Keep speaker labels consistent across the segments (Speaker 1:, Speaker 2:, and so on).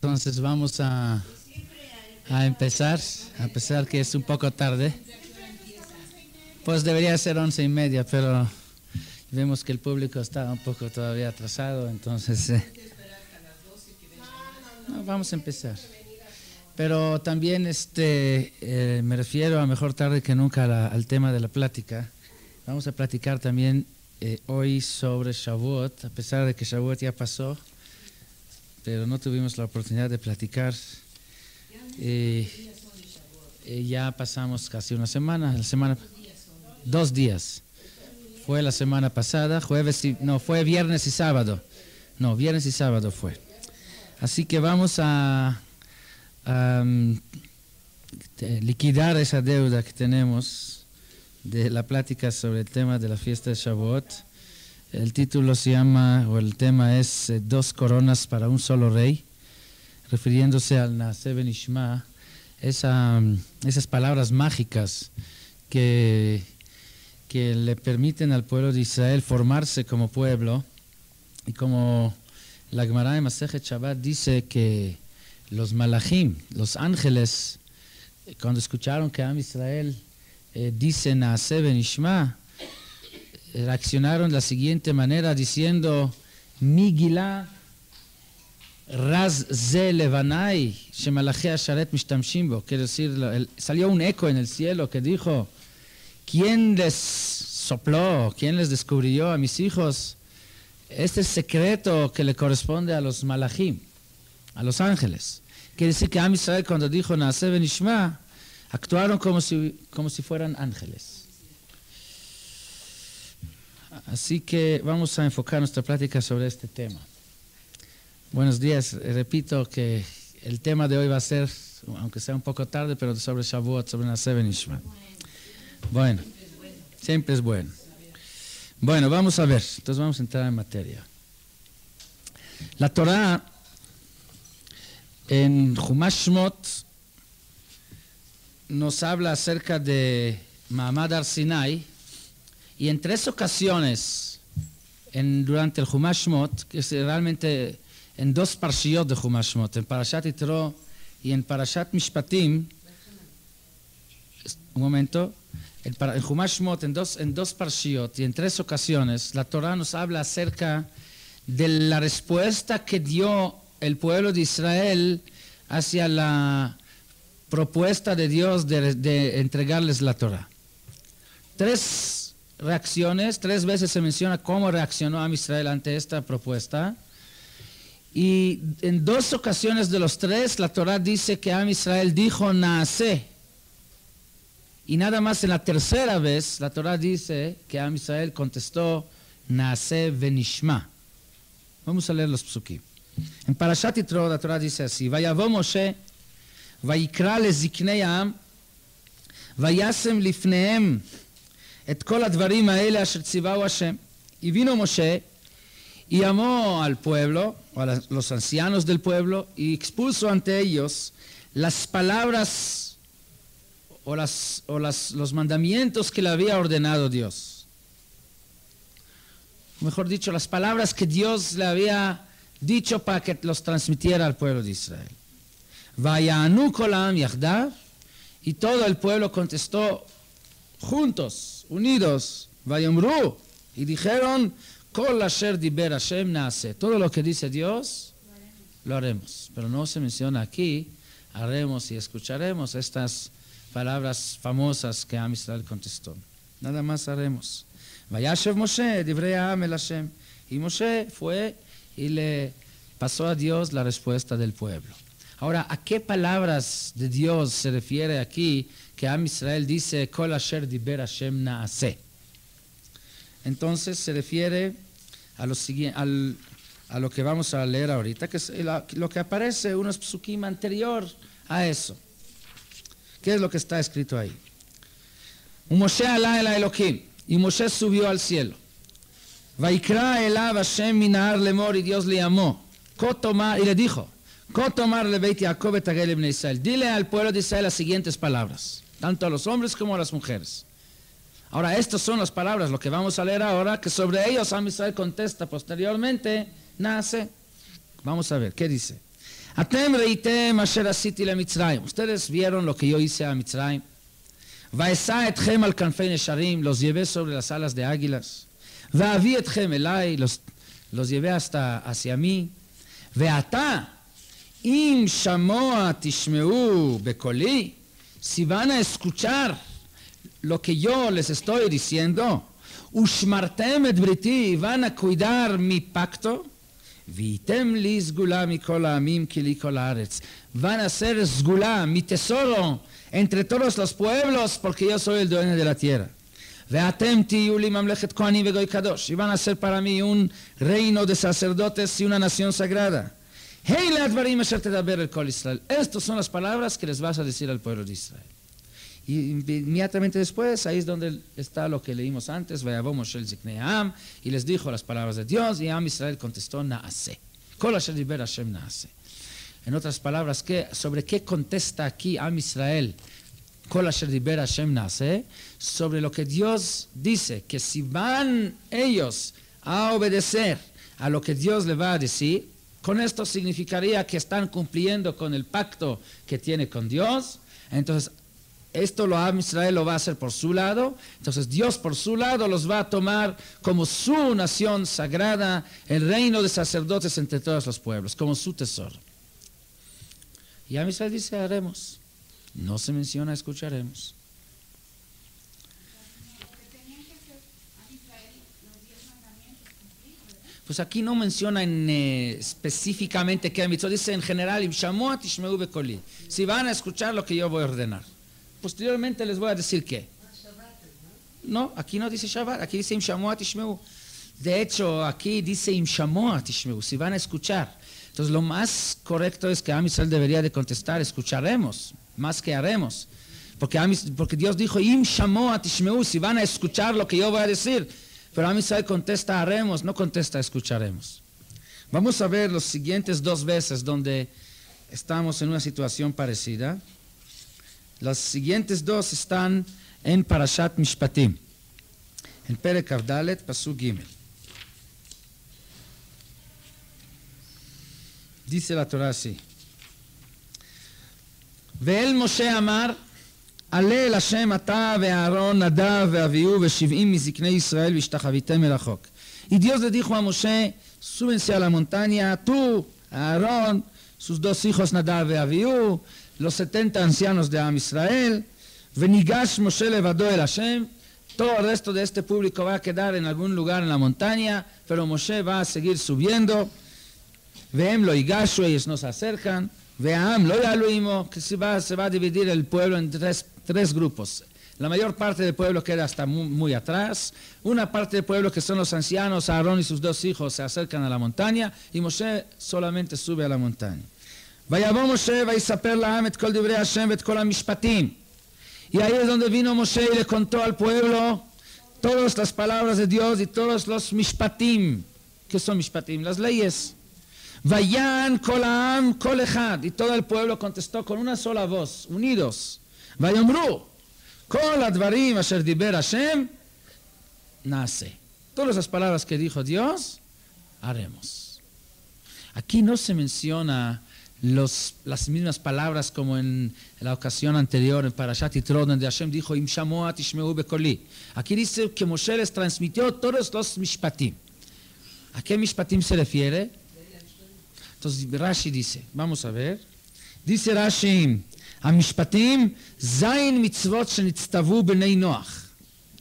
Speaker 1: Entonces vamos a empezar, a pesar que es un poco tarde. Pues debería ser 11:30, pero vemos que el público está un poco todavía atrasado, entonces no, vamos a empezar. Pero también me refiero a mejor tarde que nunca al tema de la plática. Vamos a platicar también hoy sobre Shavuot, a pesar de que Shavuot ya pasó, pero no tuvimos la oportunidad de platicar. Ya pasamos casi una semana, 2 días. Fue la semana pasada, fue viernes y sábado. No, viernes y sábado fue. Así que vamos a liquidar esa deuda que tenemos de la plática sobre el tema de la fiesta de Shavuot. El título se llama, o el tema es 2 coronas para un solo rey, refiriéndose al Naaseh Benishma, esas palabras mágicas que le permiten al pueblo de Israel formarse como pueblo. Y como la Gemara de Masejet Shabbat dice que los malachim, los ángeles, cuando escucharon que Am Israel dice Naaseh Benishma, reaccionaron de la siguiente manera diciendo: Migila Raz Ze Levanai Shemalachei Asharet Mishtamshim Bo. Quiere decir, salió un eco en el cielo que dijo: ¿quién les sopló? ¿Quién les descubrió a mis hijos este secreto que le corresponde a los malachim, a los ángeles? Quiere decir que Am Israel, cuando dijo Naaseh Benishma, actuaron como si fueran ángeles. Así que vamos a enfocar nuestra plática sobre este tema. Buenos días. Repito que el tema de hoy va a ser, aunque sea un poco tarde, pero sobre Shavuot, sobre Naaseh Benishma. Bueno, siempre es bueno. Bueno, vamos a ver. Entonces vamos a entrar en materia. La Torah en Chumash Shmot nos habla acerca de Ma'amad Har Sinai, y en 3 ocasiones durante el Chumash Shmot, que es realmente en 2 parshiot de Chumash Shmot, en Parashat Yitro y en Parashat Mishpatim, un momento, en Chumash Shmot, en dos parshiot y en 3 ocasiones, la Torah nos habla acerca de la respuesta que dio el pueblo de Israel hacia la propuesta de Dios de entregarles la Torah. 3 reacciones, 3 veces se menciona cómo reaccionó Am Israel ante esta propuesta, y en 2 ocasiones de los 3 la Torah dice que Am Israel dijo Naaseh, y nada más en la 3ª vez la Torah dice que Am Israel contestó Naaseh Benishma. Vamos a leer los psukim. En Parashat Yitro la Torah dice así: Vayavo Moshe vayikra leziknei ha'am vayasem lifnehem et kol advarim ha'ele asher tzivahu Hashem. Y vino Moshe y llamó al pueblo, o a los ancianos del pueblo, y expuso ante ellos las palabras los mandamientos que le había ordenado Dios. Mejor dicho, las palabras que Dios le había dicho para que los transmitiera al pueblo de Israel. Vayanu kol ha'am yachdav, y todo el pueblo contestó juntos, unidos, vayomru, y dijeron kol asher diber Hashem naaseh. Todo lo que dice Dios lo haremos, pero no se menciona aquí haremos y escucharemos, estas palabras famosas que Am Israel contestó. Nada más haremos. Vayashev Moshe divrei ha'am el Hashem, y Moshe fue y le pasó a Dios la respuesta del pueblo. Ahora, ¿a qué palabras de Dios se refiere aquí que Am Israel dice kol asher diber Hashem naaseh? Entonces se refiere a lo que vamos a leer ahorita, que es lo que aparece unos psukim anterior a eso. ¿Qué es lo que está escrito ahí? Moshe alá el Elohim, y Moshe subió al cielo. Vaikra elav Hashem min ha'ar lemor, y Dios le llamó. Y le dijo: Kotomar le Beit Yaakov et hagel ibnei Israel. Dile al pueblo de Israel las siguientes palabras, tanto a los hombres como a las mujeres. Ahora, estas son las palabras, lo que vamos a leer ahora, que sobre ellos Am Israel contesta posteriormente, Naaseh. Vamos a ver, ¿qué dice? Atem reitem asher asiti leMitzrayim. Ustedes vieron lo que yo hice a Mitzrayim. Vaesa etchem al kanfei nesharim, los llevé sobre las alas de águilas. Vavi etchem elai, los llevé hasta hacia mí. Veata, im shamoa tishmeu bekoli, si van a escuchar lo que yo les estoy diciendo, ushmartem et briti, van a cuidar mi pacto, vitem li sgula mikol ha'amim ki li kol haaretz, van a ser sgula, mi tesoro, entre todos los pueblos, porque yo soy el dueño de la tierra. Veatem tiyu li mamlechet kohanim vegoy kadosh, y van a ser para mí un reino de sacerdotes y una nación sagrada. Hey le'advarim asher tedaber el kol Israel. Estas son las palabras que les vas a decir al pueblo de Israel. Y inmediatamente después, ahí es donde está lo que leímos antes, Vayavo Moshe el ziknei ha'am, y les dijo las palabras de Dios, y Am Israel contestó, Naaseh. Kol asher diber Hashem Naaseh. En otras palabras, ¿sobre qué contesta aquí Am Israel? Kol asher diber Hashem Naaseh, sobre lo que Dios dice, que si van ellos a obedecer a lo que Dios le va a decir, con esto significaría que están cumpliendo con el pacto que tiene con Dios. Entonces, esto lo Am Israel lo va a hacer por su lado. Entonces, Dios por su lado los va a tomar como su nación sagrada, el reino de sacerdotes entre todos los pueblos, como su tesoro. Y Am Israel dice, haremos. No se menciona, escucharemos. Pues aquí no menciona específicamente qué mitzvot, dice en general, Im shamoa tishmeu bekoli. Si van a escuchar lo que yo voy a ordenar. Posteriormente les voy a decir qué. No, aquí no dice Shabbat, aquí dice Im shamoa tishmeu. De hecho, aquí dice Im shamoa tishmeu, si van a escuchar. Entonces, lo más correcto es que Am Israel debería de contestar, escucharemos, más que haremos. Porque Dios dijo, Im shamoa tishmeu, si van a escuchar lo que yo voy a decir. Pero Am Israel contesta, haremos, no contesta, escucharemos. Vamos a ver los siguientes dos veces donde estamos en una situación parecida. Las siguientes dos están en Parashat Mishpatim, en Perek Avdalet, Pasuk Gimel. Dice la Torah así. Ve'el Moshe amar, עלה אל השם אתה ואהרון נדב ואביהו ו70 מזקני ישראל והשתחוויתם אל החוק. Y Dios le dijo a Moshe, súbense a la montaña, tú, Aarón, sus dos hijos Nadab y Abiú, los 70 ancianos de Am Israel, venigash Moshe levado el Hashem, todo el resto de este público va a quedar en algún lugar en la montaña, pero Moshe va a seguir subiendo, veem lo igashu, ellos nos acercan, veam lo yaluimo, que se va a dividir el pueblo en tres grupos. La mayor parte del pueblo queda hasta muy atrás. Una parte del pueblo que son los ancianos, Aarón y sus dos hijos, se acercan a la montaña y Moshe solamente sube a la montaña. Vayavo Moshe vayisaper la'am et kol divrei Hashem et kol hamishpatim. Y ahí es donde vino Moshe y le contó al pueblo todas las palabras de Dios y todos los mishpatim. ¿Qué son mishpatim? Las leyes. Vayan kol ha'am kol echad. Y todo el pueblo contestó con una sola voz, unidos. Vayomru, kol advarim asher diber Hashem, nace. Todas las palabras que dijo Dios, haremos. Aquí no se menciona las mismas palabras como en la ocasión anterior, en Parashat Yitro, donde Hashem dijo, Im shamoa tishmeu bekoli. Aquí dice que Moshe les transmitió todos los mishpatim. ¿A qué mishpatim se refiere? Entonces Rashi dice, vamos a ver. Dice Rashi, המשפטים, זין מצוות שנצטוו בני נוח.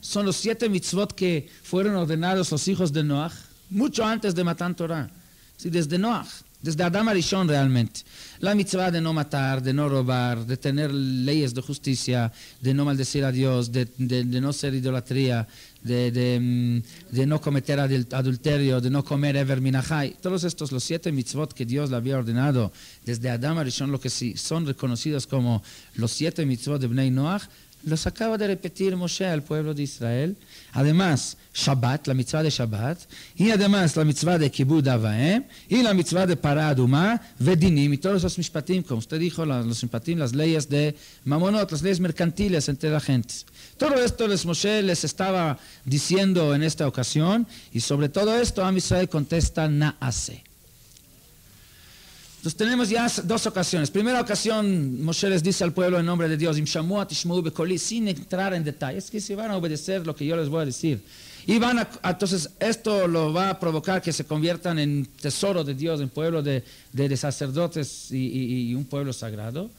Speaker 1: Son los 7 mitzvot que fueron ordenados los hijos de Noach, mucho antes de Matan Torah. Sí, desde Noach, desde Adam Arishon realmente. La mitzvah de no matar, de no robar, de tener leyes de justicia, de no maldecir a Dios, de no ser idolatría, de no cometer adulterio, de no comer ever minachai. Todos estos, los 7 mitzvot que Dios le había ordenado desde Adam Arishon, lo que sí son reconocidos como los 7 mitzvot de Bnei Noach, los acaba de repetir Moshe al pueblo de Israel. Además, Shabbat, la mitzvah de Shabbat, y además la mitzvah de Kibud Avaim, y la mitzvah de Pará Adumá, Vedinim, y todos los mishpatim, como usted dijo, los mishpatim, las leyes de Mamonot, las leyes mercantiles entre la gente. Todo esto Moshe les estaba diciendo en esta ocasión, y sobre todo esto Am Israel contesta Naase. Entonces tenemos ya dos ocasiones. Primera ocasión, Moshe les dice al pueblo en nombre de Dios, sin entrar en detalles, que si van a obedecer lo que yo les voy a decir. Y entonces esto lo va a provocar que se conviertan en tesoro de Dios, en pueblo de sacerdotes y un pueblo sagrado.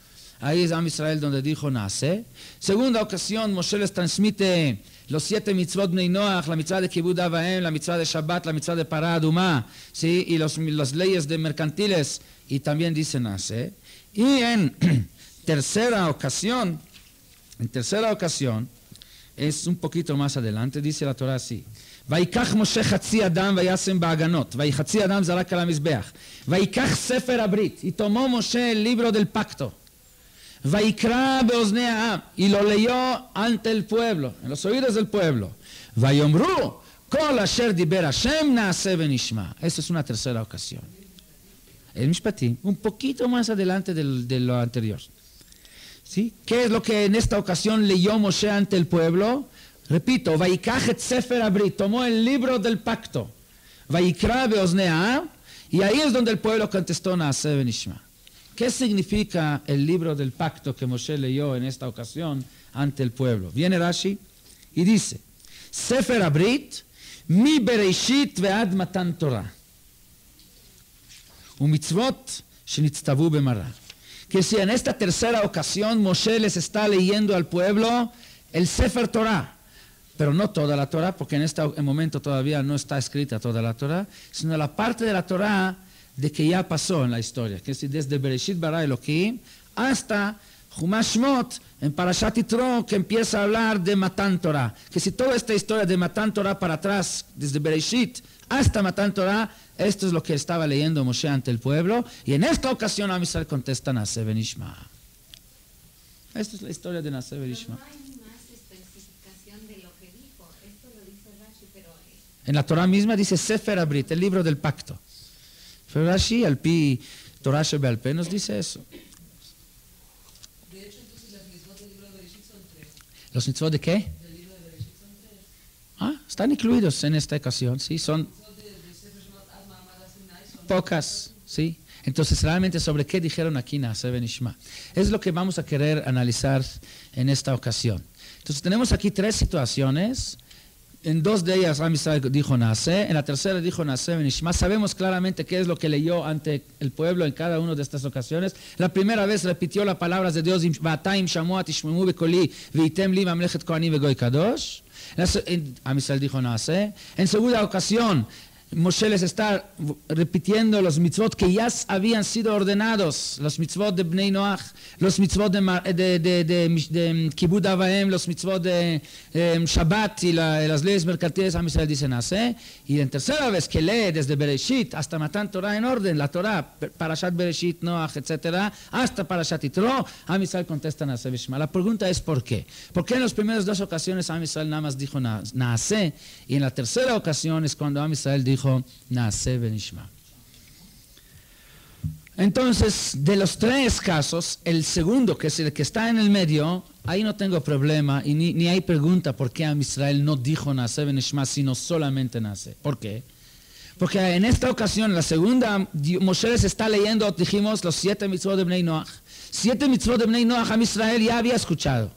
Speaker 1: Ahí es Am Israel donde dijo nace. Segunda ocasión, Moshe les transmite los 7 mitzvot Bnei Noach, la mitzvah de Kibud Av Va'em, la mitzvah de Shabbat, la mitzvah de Parah Adumah, ¿sí? Y las leyes de mercantiles, y también dice nace. Y en tercera ocasión, es un poquito más adelante, dice la Torah así. ויקח משה חצי אדם וישם בהגנות, וחצי אדם זרק על המזבח, ויקח ספר הברית, y tomó Moshe el libro del pacto, ויקרא באוזני העם, y lo leyó ante el pueblo, en los oídos del pueblo, ויאמרו, כל אשר דיבר השם נעשה ונשמע. Esta es una tercera ocasión. El Mishpatim, un poquito más adelante de lo anterior. ¿Sí? ¿Qué es lo que en esta ocasión leyó Moshe ante el pueblo? Repito, Vaikach et Sefer Abrit, tomó el libro del pacto, Vaikra beozne ha'am, y ahí es donde el pueblo contestó Naaseh v'nishma. ¿Qué significa el libro del pacto que Moshe leyó en esta ocasión ante el pueblo? Viene Rashi y dice, Sefer Abrit, mi bereishit ve'ad matan Torah, umitzvot shenitztavu b'mara. Que si en esta tercera ocasión Moshe les está leyendo al pueblo el Sefer Torah, pero no toda la Torah, porque en este momento todavía no está escrita toda la Torah, sino la parte de la Torah de que ya pasó en la historia, que es desde Bereshit bara Elohim hasta Chumash Shmot, en Parashat Yitro, que empieza a hablar de Matan Torah, que si toda esta historia de Matan Torah para atrás, desde Bereshit hasta Matan Torah, esto es lo que estaba leyendo Moshe ante el pueblo, y en esta ocasión Am Israel contesta Naaseh v'nishma. Esta es la historia de Naaseh v'nishma. En la Torah misma dice Sefer Abrit, el libro del pacto. Pero Rashi, al pi Torah Shebe'al Peh, nos dice eso.
Speaker 2: De hecho, entonces las mitzvot del libro de Bereshit son 3.
Speaker 1: ¿Los mitzvot de qué?
Speaker 2: Del libro de Bereshit son 3.
Speaker 1: Están incluidos en esta ocasión, sí, son pocas, sí. Entonces, realmente, ¿sobre qué dijeron aquí Naaseh v'nishma? Es lo que vamos a querer analizar en esta ocasión. Entonces, tenemos aquí 3 situaciones. En 2 de ellas Am Israel dijo Naaseh, en la tercera dijo Naaseh v'nishma. Sabemos claramente qué es lo que leyó ante el pueblo en cada una de estas ocasiones. La primera vez repitió las palabras de Dios, Va'atayim shamua tishmemu beqoli v'item li mamlechet kohanim vegoy kadosh. Am Israel dijo Naaseh. En segunda ocasión, Moshe les está repitiendo los mitzvot que ya habían sido ordenados, los mitzvot de Bnei Noach, los mitzvot de Kibud Av Va'em, los mitzvot de Shabbat y las leyes mercantiles. Am Israel dice Naaseh. Y en tercera vez que lee desde Bereshit hasta Matan Torah en orden, la Torah, Parashat Bereshit, Noach, etc., hasta Parashat Yitro, Am Israel contesta Naaseh v'nishma. La pregunta es ¿por qué? ¿Por qué en las primeras 2 ocasiones Am Israel nada más dijo Naaseh, y en la tercera ocasión es cuando Am Israel dijo Naaseh v'nishma? Entonces, de los 3 casos, el segundo, que es el que está en el medio, ahí no tengo problema y ni hay pregunta por qué Am Israel no dijo Naaseh v'nishma, sino solamente Naaseh. ¿Por qué? Porque en esta ocasión, la segunda, Moshe les está leyendo, dijimos, los 7 mitzvot de Bnei Noach. 7 mitzvot de Bnei Noach Am Israel ya había escuchado.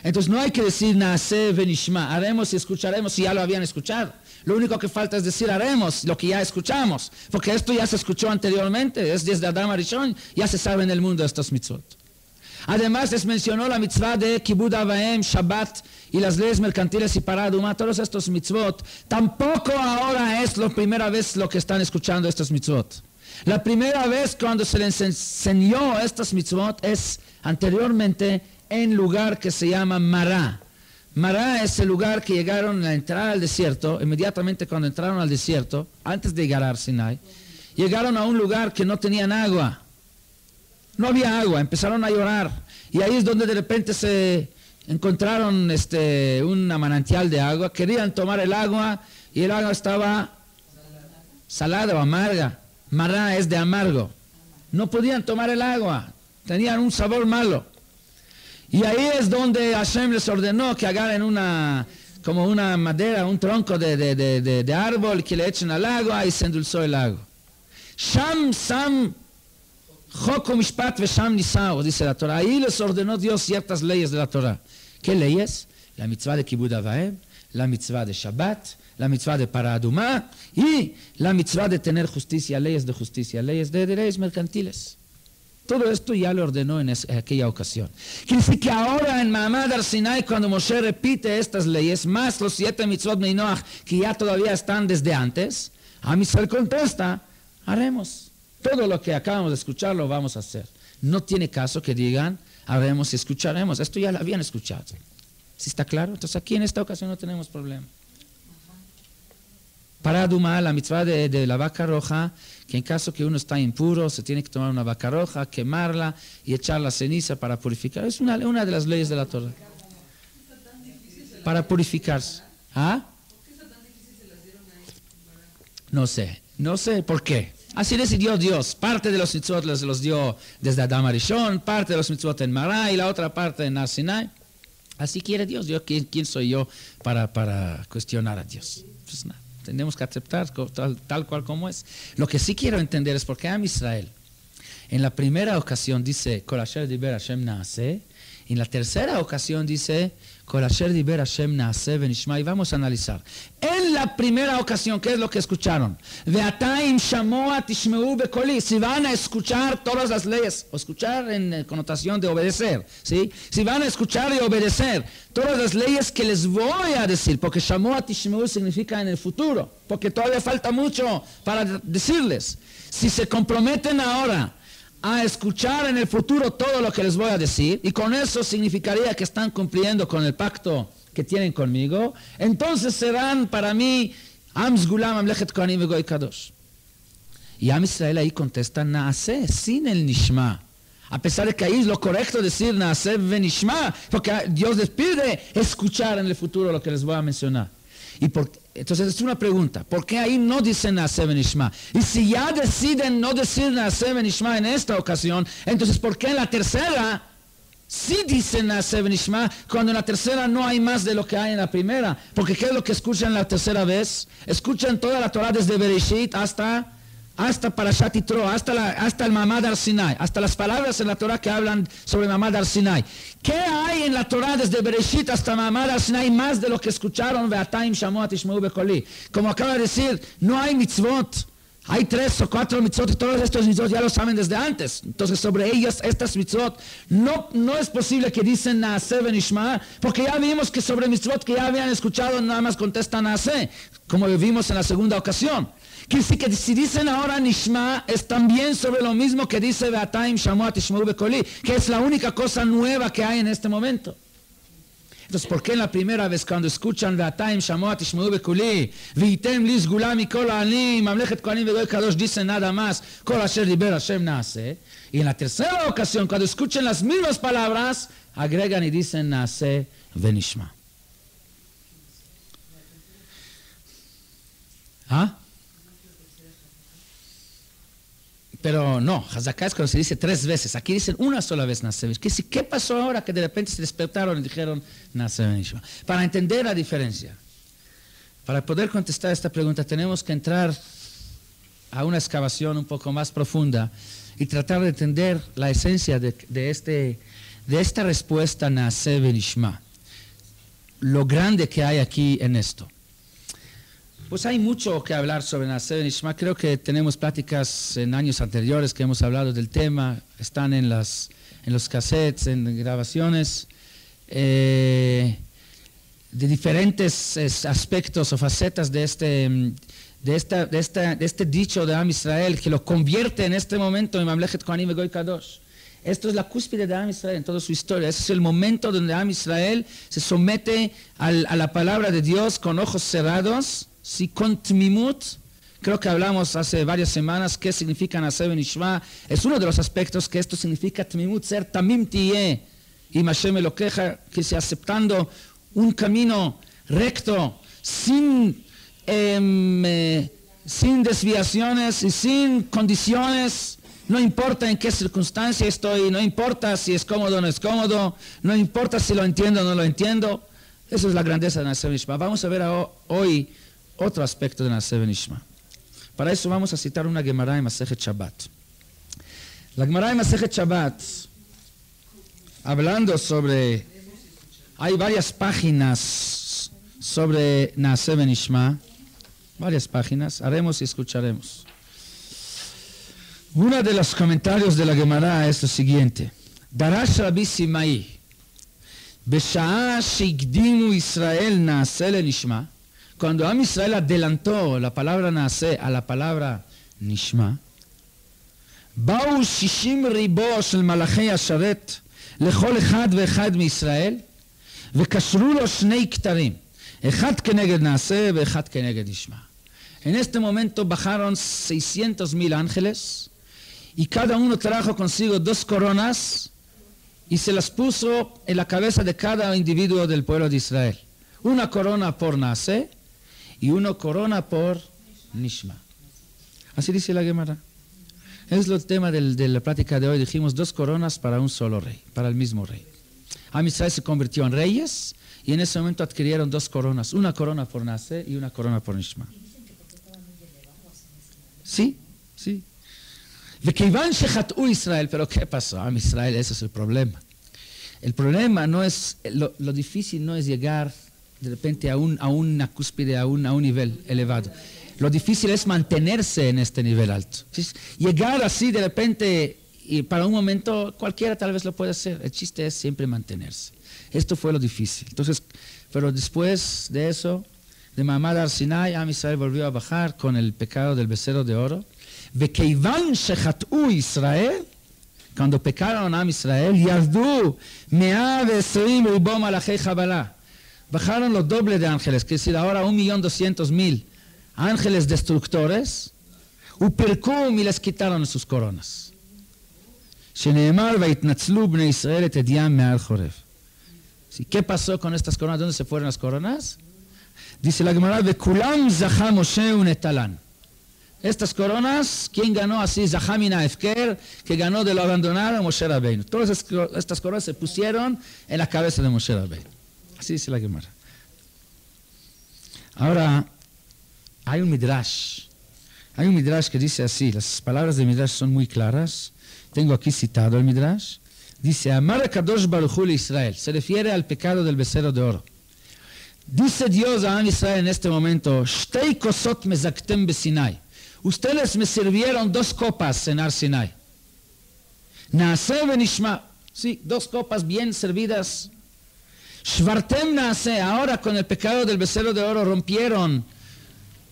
Speaker 1: Entonces no hay que decir Naaseh v'nishma, haremos y escucharemos si ya lo habían escuchado. Lo único que falta es decir haremos lo que ya escuchamos, porque esto ya se escuchó anteriormente, es desde Adam Arishon, ya se sabe en el mundo estos mitzvot. Además les mencionó la mitzvah de Kibud Av Va'em, Shabbat y las leyes mercantiles y Parah Adumah, todos estos mitzvot. Tampoco ahora es la primera vez lo que están escuchando estos mitzvot. La primera vez cuando se les enseñó estos mitzvot es anteriormente en lugar que se llama Mará. Mará es el lugar que llegaron a entrar al desierto. Inmediatamente cuando entraron al desierto, antes de llegar a Sinai, llegaron a un lugar que no tenían agua. No había agua, empezaron a llorar. Y ahí es donde de repente se encontraron una manantial de agua. Querían tomar el agua y el agua estaba salada o amarga. Mará es de amargo. No podían tomar el agua, tenían un sabor malo. Y ahí es donde Hashem les ordenó que agarren como una madera, un tronco de árbol, que le echen al agua y se endulzó el agua. Sham Sam Chok u'mishpat vesham nisao, dice la Torah. Ahí les ordenó Dios ciertas leyes de la Torah. ¿Qué leyes? La mitzvah de Kibud Avaim, la mitzvah de Shabbat, la mitzvah de Pará Adumá y la mitzvah de tener justicia, leyes de leyes mercantiles. Todo esto ya lo ordenó en aquella ocasión. Quiere decir que ahora en Mahamad Har Sinai, cuando Moshe repite estas leyes, más los 7 mitzvot de Noach, que ya todavía están desde antes, Am Israel contesta, haremos. Todo lo que acabamos de escuchar lo vamos a hacer. No tiene caso que digan, haremos y escucharemos. Esto ya lo habían escuchado. ¿Sí está claro? Entonces aquí en esta ocasión no tenemos problema. Pará Adumá, la mitzvah de la vaca roja, que en caso que uno está impuro, se tiene que tomar una vaca roja, quemarla y echar la ceniza para purificar. Es una de las leyes de la Torah. Para purificarse. ¿Ah? No sé por qué. Así decidió Dios. Parte de los mitzvot los dio desde Adam Arishon, parte de los mitzvot en Mará y la otra parte en Har Sinai. Así quiere Dios. ¿Quién soy yo para cuestionar a Dios? Pues nada. Tenemos que aceptar tal cual como es. Lo que sí quiero entender es por qué Am Israel en la primera ocasión dice Kol asher diber Hashem naaseh, y en la tercera ocasión dice Kol asher diber Hashem naaseh venishma. Y vamos a analizar. En la primera ocasión, ¿qué es lo que escucharon? Ve'atayim shamoa tishmeu bekoli. Si van a escuchar todas las leyes, o escuchar en connotación de obedecer, ¿sí? Si van a escuchar y obedecer todas las leyes que les voy a decir, porque shamoa tishmeu significa en el futuro, porque todavía falta mucho para decirles. Si se comprometen ahora a escuchar en el futuro todo lo que les voy a decir, y con eso significaría que están cumpliendo con el pacto que tienen conmigo, entonces serán para mí Am Sgulam, Mamlechet Kohanim Vegoy Kadosh. Y Am Israel ahí contesta Naaseh, sin el Nishma. A pesar de que ahí es lo correcto decir Naaseh venishma, porque Dios les pide escuchar en el futuro lo que les voy a mencionar. Entonces es una pregunta, ¿por qué ahí no dicen Naaseh venishma? Y si ya deciden no decir Naaseh venishma en esta ocasión, entonces ¿por qué en la tercera sí dicen Naaseh venishma cuando en la tercera no hay más de lo que hay en la primera? Porque ¿qué es lo que escuchan la tercera vez? Escuchan toda la Torah desde Bereshit hasta Parashat Yitro, hasta el Mahamad Har Sinai, hasta las palabras en la Torah que hablan sobre Mahamad Har Sinai. ¿Qué hay en la Torah desde Bereshit hasta Mahamad Har Sinai más de lo que escucharon? Ve'atayim shamoa tishmeu bekoli. Como acaba de decir, no hay mitzvot. Hay 3 o 4 mitzvot y todos estos mitzvot ya lo saben desde antes. Entonces sobre ellos, estas mitzvot, no es posible que dicen Naaseh venishma, porque ya vimos que sobre mitzvot que ya habían escuchado nada más contestan Naaseh, como vimos en la segunda ocasión. Quiere decir que si dicen ahora Nishma, es también sobre lo mismo que dice Ve'atayim shamoa tishmeu bekoli, que es la única cosa nueva que hay en este momento. Entonces, ¿por qué en la primera vez cuando escuchan Ve'atayim shamoa tishmeu bekoli, V'item li sgula mikol ha'anim, Mamlechet Kohanim Vegoy Kadosh, dicen nada más Kol asher diber Hashem naaseh? Y en la tercera ocasión, cuando escuchan las mismas palabras, agregan y dicen Naaseh venishma. ¿Ah? Pero no, Hazaká es cuando se dice 3 veces. Aquí dicen una sola vez Naaseh. ¿Qué pasó ahora que de repente se despertaron y dijeron Naaseh venishma? Para entender la diferencia, para poder contestar esta pregunta, tenemos que entrar a una excavación un poco más profunda y tratar de entender la esencia de esta respuesta Naaseh venishma. Lo grande que hay aquí en esto. Pues hay mucho que hablar sobre Naaseh venishma. Creo que tenemos pláticas en años anteriores que hemos hablado del tema. Están en los cassettes, en grabaciones, de diferentes aspectos o facetas de este dicho de Am Israel, que lo convierte en este momento en Mamlechet Kohanim Vegoy Kadosh. Esto es la cúspide de Am Israel en toda su historia. Ese es el momento donde Am Israel se somete a la palabra de Dios con ojos cerrados, sí, con tmimut. Creo que hablamos hace varias semanas qué significa Naaseh venishma. Es uno de los aspectos que esto significa tmimut, ser tamim tiyeh, y Hashem Elokeja, que se aceptando un camino recto, sin desviaciones y sin condiciones. No importa en qué circunstancia estoy, no importa si es cómodo o no es cómodo, no importa si lo entiendo o no lo entiendo. Esa es la grandeza de Naaseh venishma. Vamos a ver hoy otro aspecto de Naaseh venishma. Para eso vamos a citar una Gemara en Masejet Shabbat. La Gemara en Masejet Shabbat, hablando sobre, hay varias páginas sobre Naaseh Benishma, varias páginas, haremos y escucharemos. Uno de los comentarios de la Gemara es lo siguiente. Darash Rabbi Simai, Beshaa Sheikdimu Israel Naaseh Lenishma, cuando Am Israel adelantó la palabra Naaseh a la palabra Nishma, באו 60 ריבו של מלאכי השרת לכל אחד ואחד מישראל וקשרו לו שני כתרים, אחד כנגד נעשה ואחד כנגד נשמע. En este momento bajaron 600,000 ángeles y cada uno trajo consigo 2 coronas y se las puso en la cabeza de cada individuo del pueblo de Israel. Una corona por Naaseh y una corona por Nishma. Así dice la Gemara. Es el tema de la plática de hoy. Dijimos 2 coronas para un solo rey, para el mismo rey. Am Israel se convirtió en reyes y en ese momento adquirieron 2 coronas. Una corona por Naaseh y una corona por Nishma. Sí, sí. וכיוון שחטאו Israel, pero ¿qué pasó? Am Israel, ese es el problema. El problema no es, lo difícil no es llegar de repente a una cúspide, a un nivel elevado. Lo difícil es mantenerse en este nivel alto. Llegar así de repente y para un momento cualquiera tal vez lo puede hacer. El chiste es siempre mantenerse. Esto fue lo difícil. Entonces, pero después de eso, de Mamad Har Sinai, Am Israel volvió a bajar con el pecado del becerro de oro. וכיוון שחטאו ישראל, cuando pecaron Am Israel, ירדו 120 ריבו מלאכי חבלה. Bajaron lo doble de ángeles, que es decir, ahora 1,200,000 ángeles destructores, ופרקום y les quitaron sus coronas. שנאמר ויתנצלו בני ישראל את הדיין מעל חורב. ¿Qué pasó con estas coronas? ¿Dónde se fueron las coronas? Dice la Gemara, וכולם זכה משה ונטלן. Estas coronas, ¿quién ganó así? Zahá min ha'efker, que ganó de lo abandonado Moshe Rabbeinu. Todas estas coronas se pusieron en la cabeza de Moshe Rabbeinu. Así dice la Gemara. Ahora, hay un midrash que dice así, las palabras del midrash son muy claras. Tengo aquí citado el midrash. Dice, Amar Kadosh Baruch Hu Israel, se refiere al pecado del becerro de oro. Dice Dios a Am Israel en este momento, Shtei kosot mezaktem besinai. Ustedes me sirvieron 2 copas en Har Sinai. Naaseh benishma. Sí, 2 copas bien servidas. Shvartem Naaseh. Ahora con el pecado del becerro de oro rompieron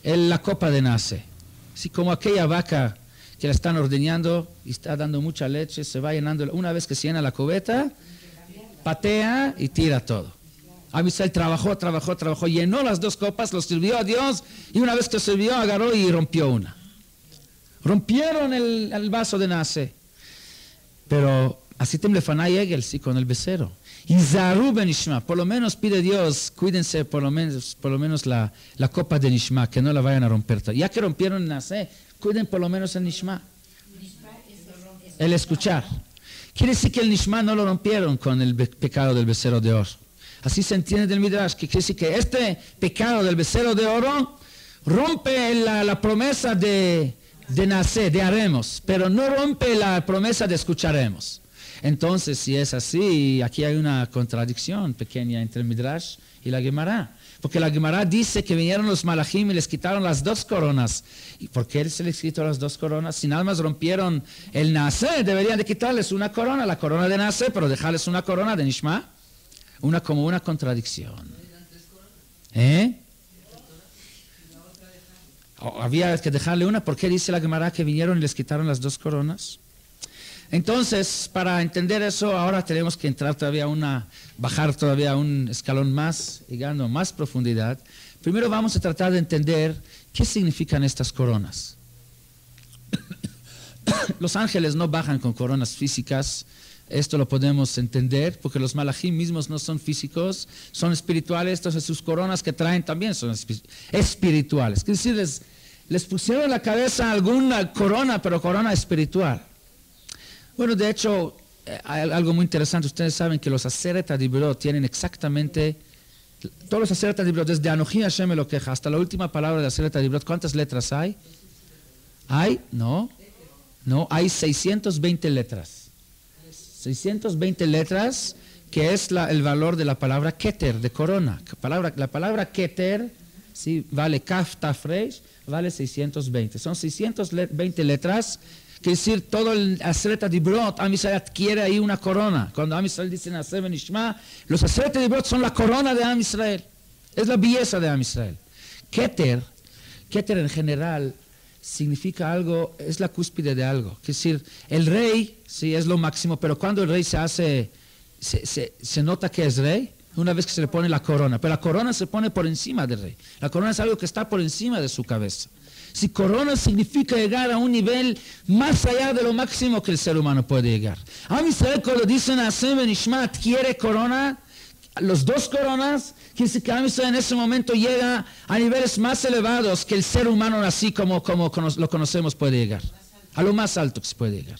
Speaker 1: la copa de Naaseh. Así como aquella vaca que la están ordeñando y está dando mucha leche, se va llenando. Una vez que se llena la cubeta, patea y tira todo. Am Israel trabajó, llenó las 2 copas, los sirvió a Dios y una vez que sirvió agarró y rompió una. Rompieron el vaso de Naaseh. Pero así tem lefanai egel, sí, con el becerro. Y zaru benishma, por lo menos pide Dios, cuídense por lo menos la copa de Nishma, que no la vayan a romper. Ya que rompieron el Naaseh, cuiden por lo menos el Nishma. El escuchar. Quiere decir que el Nishma no lo rompieron con el pecado del becerro de oro. Así se entiende del Midrash, que quiere decir que este pecado del becerro de oro rompe la promesa de Naaseh, de haremos, pero no rompe la promesa de escucharemos. Entonces, si es así, aquí hay una contradicción pequeña entre el Midrash y la Gemara. Porque la Gemara dice que vinieron los malachim y les quitaron las 2 coronas. ¿Y por qué se les quitó las 2 coronas? Si nada más rompieron el Naaseh, deberían de quitarles una corona, la corona de Naaseh, pero dejarles una corona de Nishma. Como una contradicción. Había que dejarle una. ¿Por qué dice la Gemara que vinieron y les quitaron las 2 coronas? Entonces, para entender eso, ahora tenemos que entrar todavía bajar todavía un escalón más, llegando a más profundidad. Primero vamos a tratar de entender qué significan estas coronas. Los ángeles no bajan con coronas físicas. Esto lo podemos entender porque los malachim mismos no son físicos, son espirituales. Entonces sus coronas que traen también son espirituales. Es decir, les pusieron en la cabeza alguna corona, pero corona espiritual. Bueno, de hecho, hay algo muy interesante. Ustedes saben que los Aseret HaDibrot tienen exactamente, todos los Aseret HaDibrot, desde Anoji Hashem Elokeja hasta la última palabra de Aseret HaDibrot, ¿cuántas letras hay? ¿Hay? No. No, hay 620 letras. 620 letras, que es el valor de la palabra keter, de corona. La palabra keter, ¿sí? Vale kaf, taf, reish, vale 620. Son 620 letras, que decir, todo el Aseret Dibrot, Am Israel adquiere ahí una corona. Cuando Am Israel dice Naaseh Venishma, los Aseret Dibrot son la corona de Am Israel. Es la belleza de Am Israel. Keter en general significa algo, es la cúspide de algo. Es decir, el rey, sí, es lo máximo, pero cuando el rey se nota que es rey, una vez que se le pone la corona. Pero la corona se pone por encima del rey. La corona es algo que está por encima de su cabeza. Si corona significa llegar a un nivel más allá de lo máximo que el ser humano puede llegar. Am Israel, cuando dicen Naaseh Venishma, adquiere corona, los dos coronas, quiere decir que Am Israel en ese momento llega a niveles más elevados que el ser humano así como lo conocemos puede llegar. A lo más alto que se puede llegar.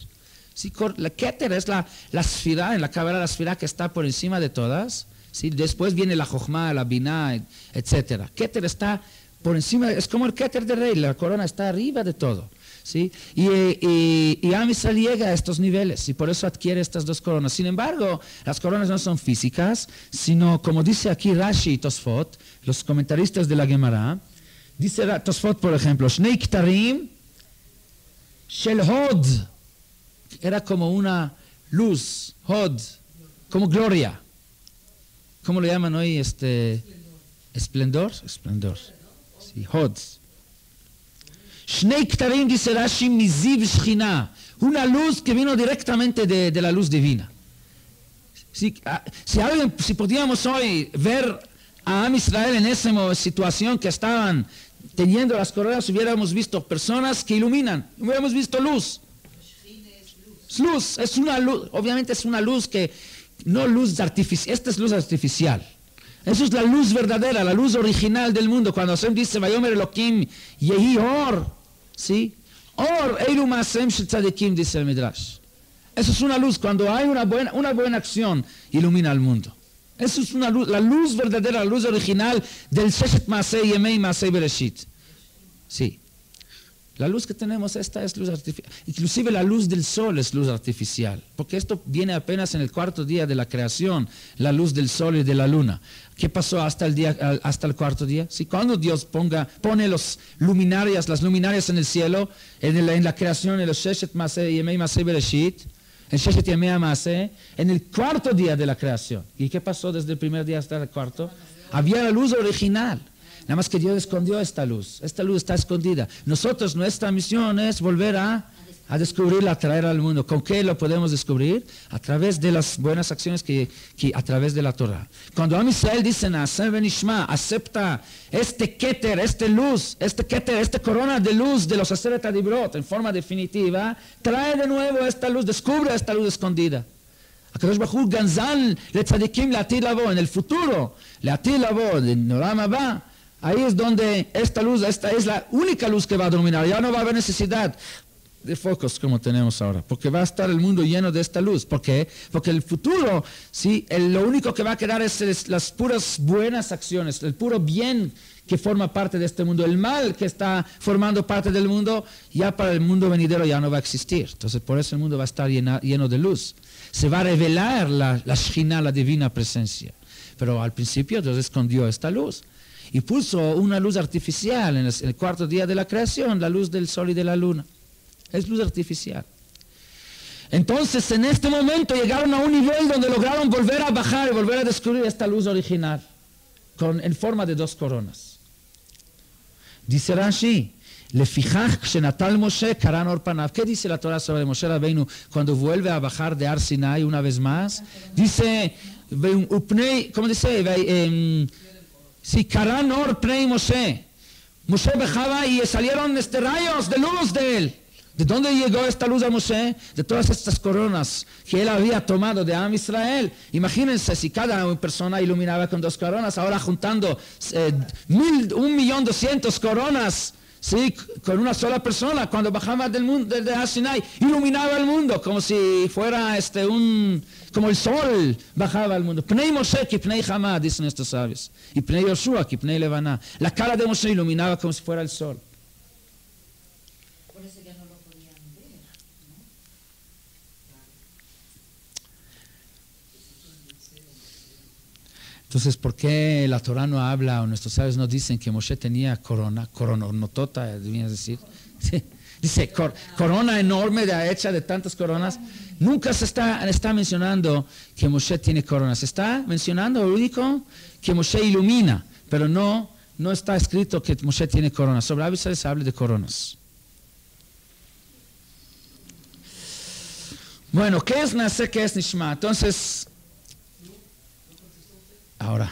Speaker 1: Sí, la Keter es la Sfirá, en la Kabbalah la Sfirá que está por encima de todas. ¿Sí? Después viene la Jochma, la Binah, etc. Keter está por encima, es como el Keter de rey, la corona está arriba de todo. ¿Sí? Y Am Israel llega a estos niveles y por eso adquiere estas dos coronas. Sin embargo, las coronas no son físicas, sino como dice aquí Rashi y Tosfot, los comentaristas de la Gemara, dice Tosfot, por ejemplo, Shnei Ktarim Shel Hod, era como una luz, Hod, como gloria. ¿Cómo lo llaman hoy? Esplendor. Sí, Hod. Shnei Ktarim, dice Rashi, Miziv Shchina, una luz que vino directamente de la luz divina. Si podíamos hoy ver a Am Israel en esa situación que estaban teniendo las coronas, hubiéramos visto personas que iluminan, hubiéramos visto luz. Es luz, es una luz, obviamente es una luz que, no luz artificial, esta es luz artificial. Eso es la luz verdadera, la luz original del mundo. Cuando Hashem dice, Vayomer Elohim Yehi Or, ¿sí? Or, Eilu Maasem Shel Tzadikim, dice el Midrash. Eso es una luz. Cuando hay una buena acción, ilumina al mundo. Eso es una luz, la luz verdadera, la luz original del Sheshet Maaseh Yemei Maaseh Bereshit. Sí. La luz que tenemos, esta es luz artificial. Inclusive la luz del sol es luz artificial. Porque esto viene apenas en el cuarto día de la creación, la luz del sol y de la luna. ¿Qué pasó hasta el cuarto día? ¿Sí? Cuando Dios pone las luminarias en el cielo, en la creación, en los Sheshet Maaseh Yemei Maaseh Bereshit, en Sheshet Yemei Maaseh, en el cuarto día de la creación. ¿Y qué pasó desde el primer día hasta el cuarto? Había la luz original. Nada más que Dios escondió esta luz. Esta luz está escondida. Nosotros, nuestra misión es volver a descubrirla, a traer al mundo. ¿Con qué lo podemos descubrir? A través de las buenas acciones a través de la Torah. Cuando Am Israel dice, Naaseh Venishma, acepta este keter, esta corona de luz de los Aseret Dibrot en forma definitiva, trae de nuevo esta luz, descubre esta luz escondida. הקדוש ברוך הוא גנזן לצדיקים לעתיד לבוא, en el futuro, לעתיד לבוא, en העולם הבא. Ahí es donde esta es la única luz que va a dominar. Ya no va a haber necesidad de focos como tenemos ahora, porque va a estar el mundo lleno de esta luz. ¿Por qué? Porque el futuro, ¿sí? Lo único que va a quedar es las puras buenas acciones, el puro bien que forma parte de este mundo. El mal que está formando parte del mundo, ya para el mundo venidero ya no va a existir. Entonces por eso el mundo va a estar lleno de luz. Se va a revelar la Shekhinah, la divina presencia. Pero al principio Dios escondió esta luz y puso una luz artificial en el cuarto día de la creación, la luz del sol y de la luna. Es luz artificial. Entonces, en este momento llegaron a un nivel donde lograron volver a bajar y volver a descubrir esta luz original, en forma de dos coronas. Dice Rashi, Lefichach kshenatal Moshe karan or panav. ¿Qué dice la Torah sobre Moshe Rabbeinu cuando vuelve a bajar de Har Sinai una vez más? Dice, ¿cómo dice? Si karan or pnei Moshe. Moshe bajaba y salieron rayos de luz de él. ¿De dónde llegó esta luz a Moshe? De todas estas coronas que él había tomado de Am Israel. Imagínense si cada persona iluminaba con dos coronas, ahora juntando 1.200.000 coronas, ¿sí? Con una sola persona, cuando bajaba del mundo, de Har Sinai, iluminaba el mundo como si fuera como el sol bajaba al mundo. Pnei Moshe ki pnei Hamad, dicen estos sabios. Y pnei Yoshua ki pnei Levaná. La cara de Moshe iluminaba como si fuera el sol. Entonces, ¿por qué la Torah no habla o nuestros sabios no dicen que Moshe tenía coronotota, debías decir? Dice, corona enorme hecha de tantas coronas. Nunca se está mencionando que Moshe tiene coronas. Se está mencionando lo único que Moshe ilumina, pero no está escrito que Moshe tiene coronas. Sobre Abisal se habla de coronas. Bueno, ¿qué es Naaseh? ¿Qué es Nishma? Entonces, ahora,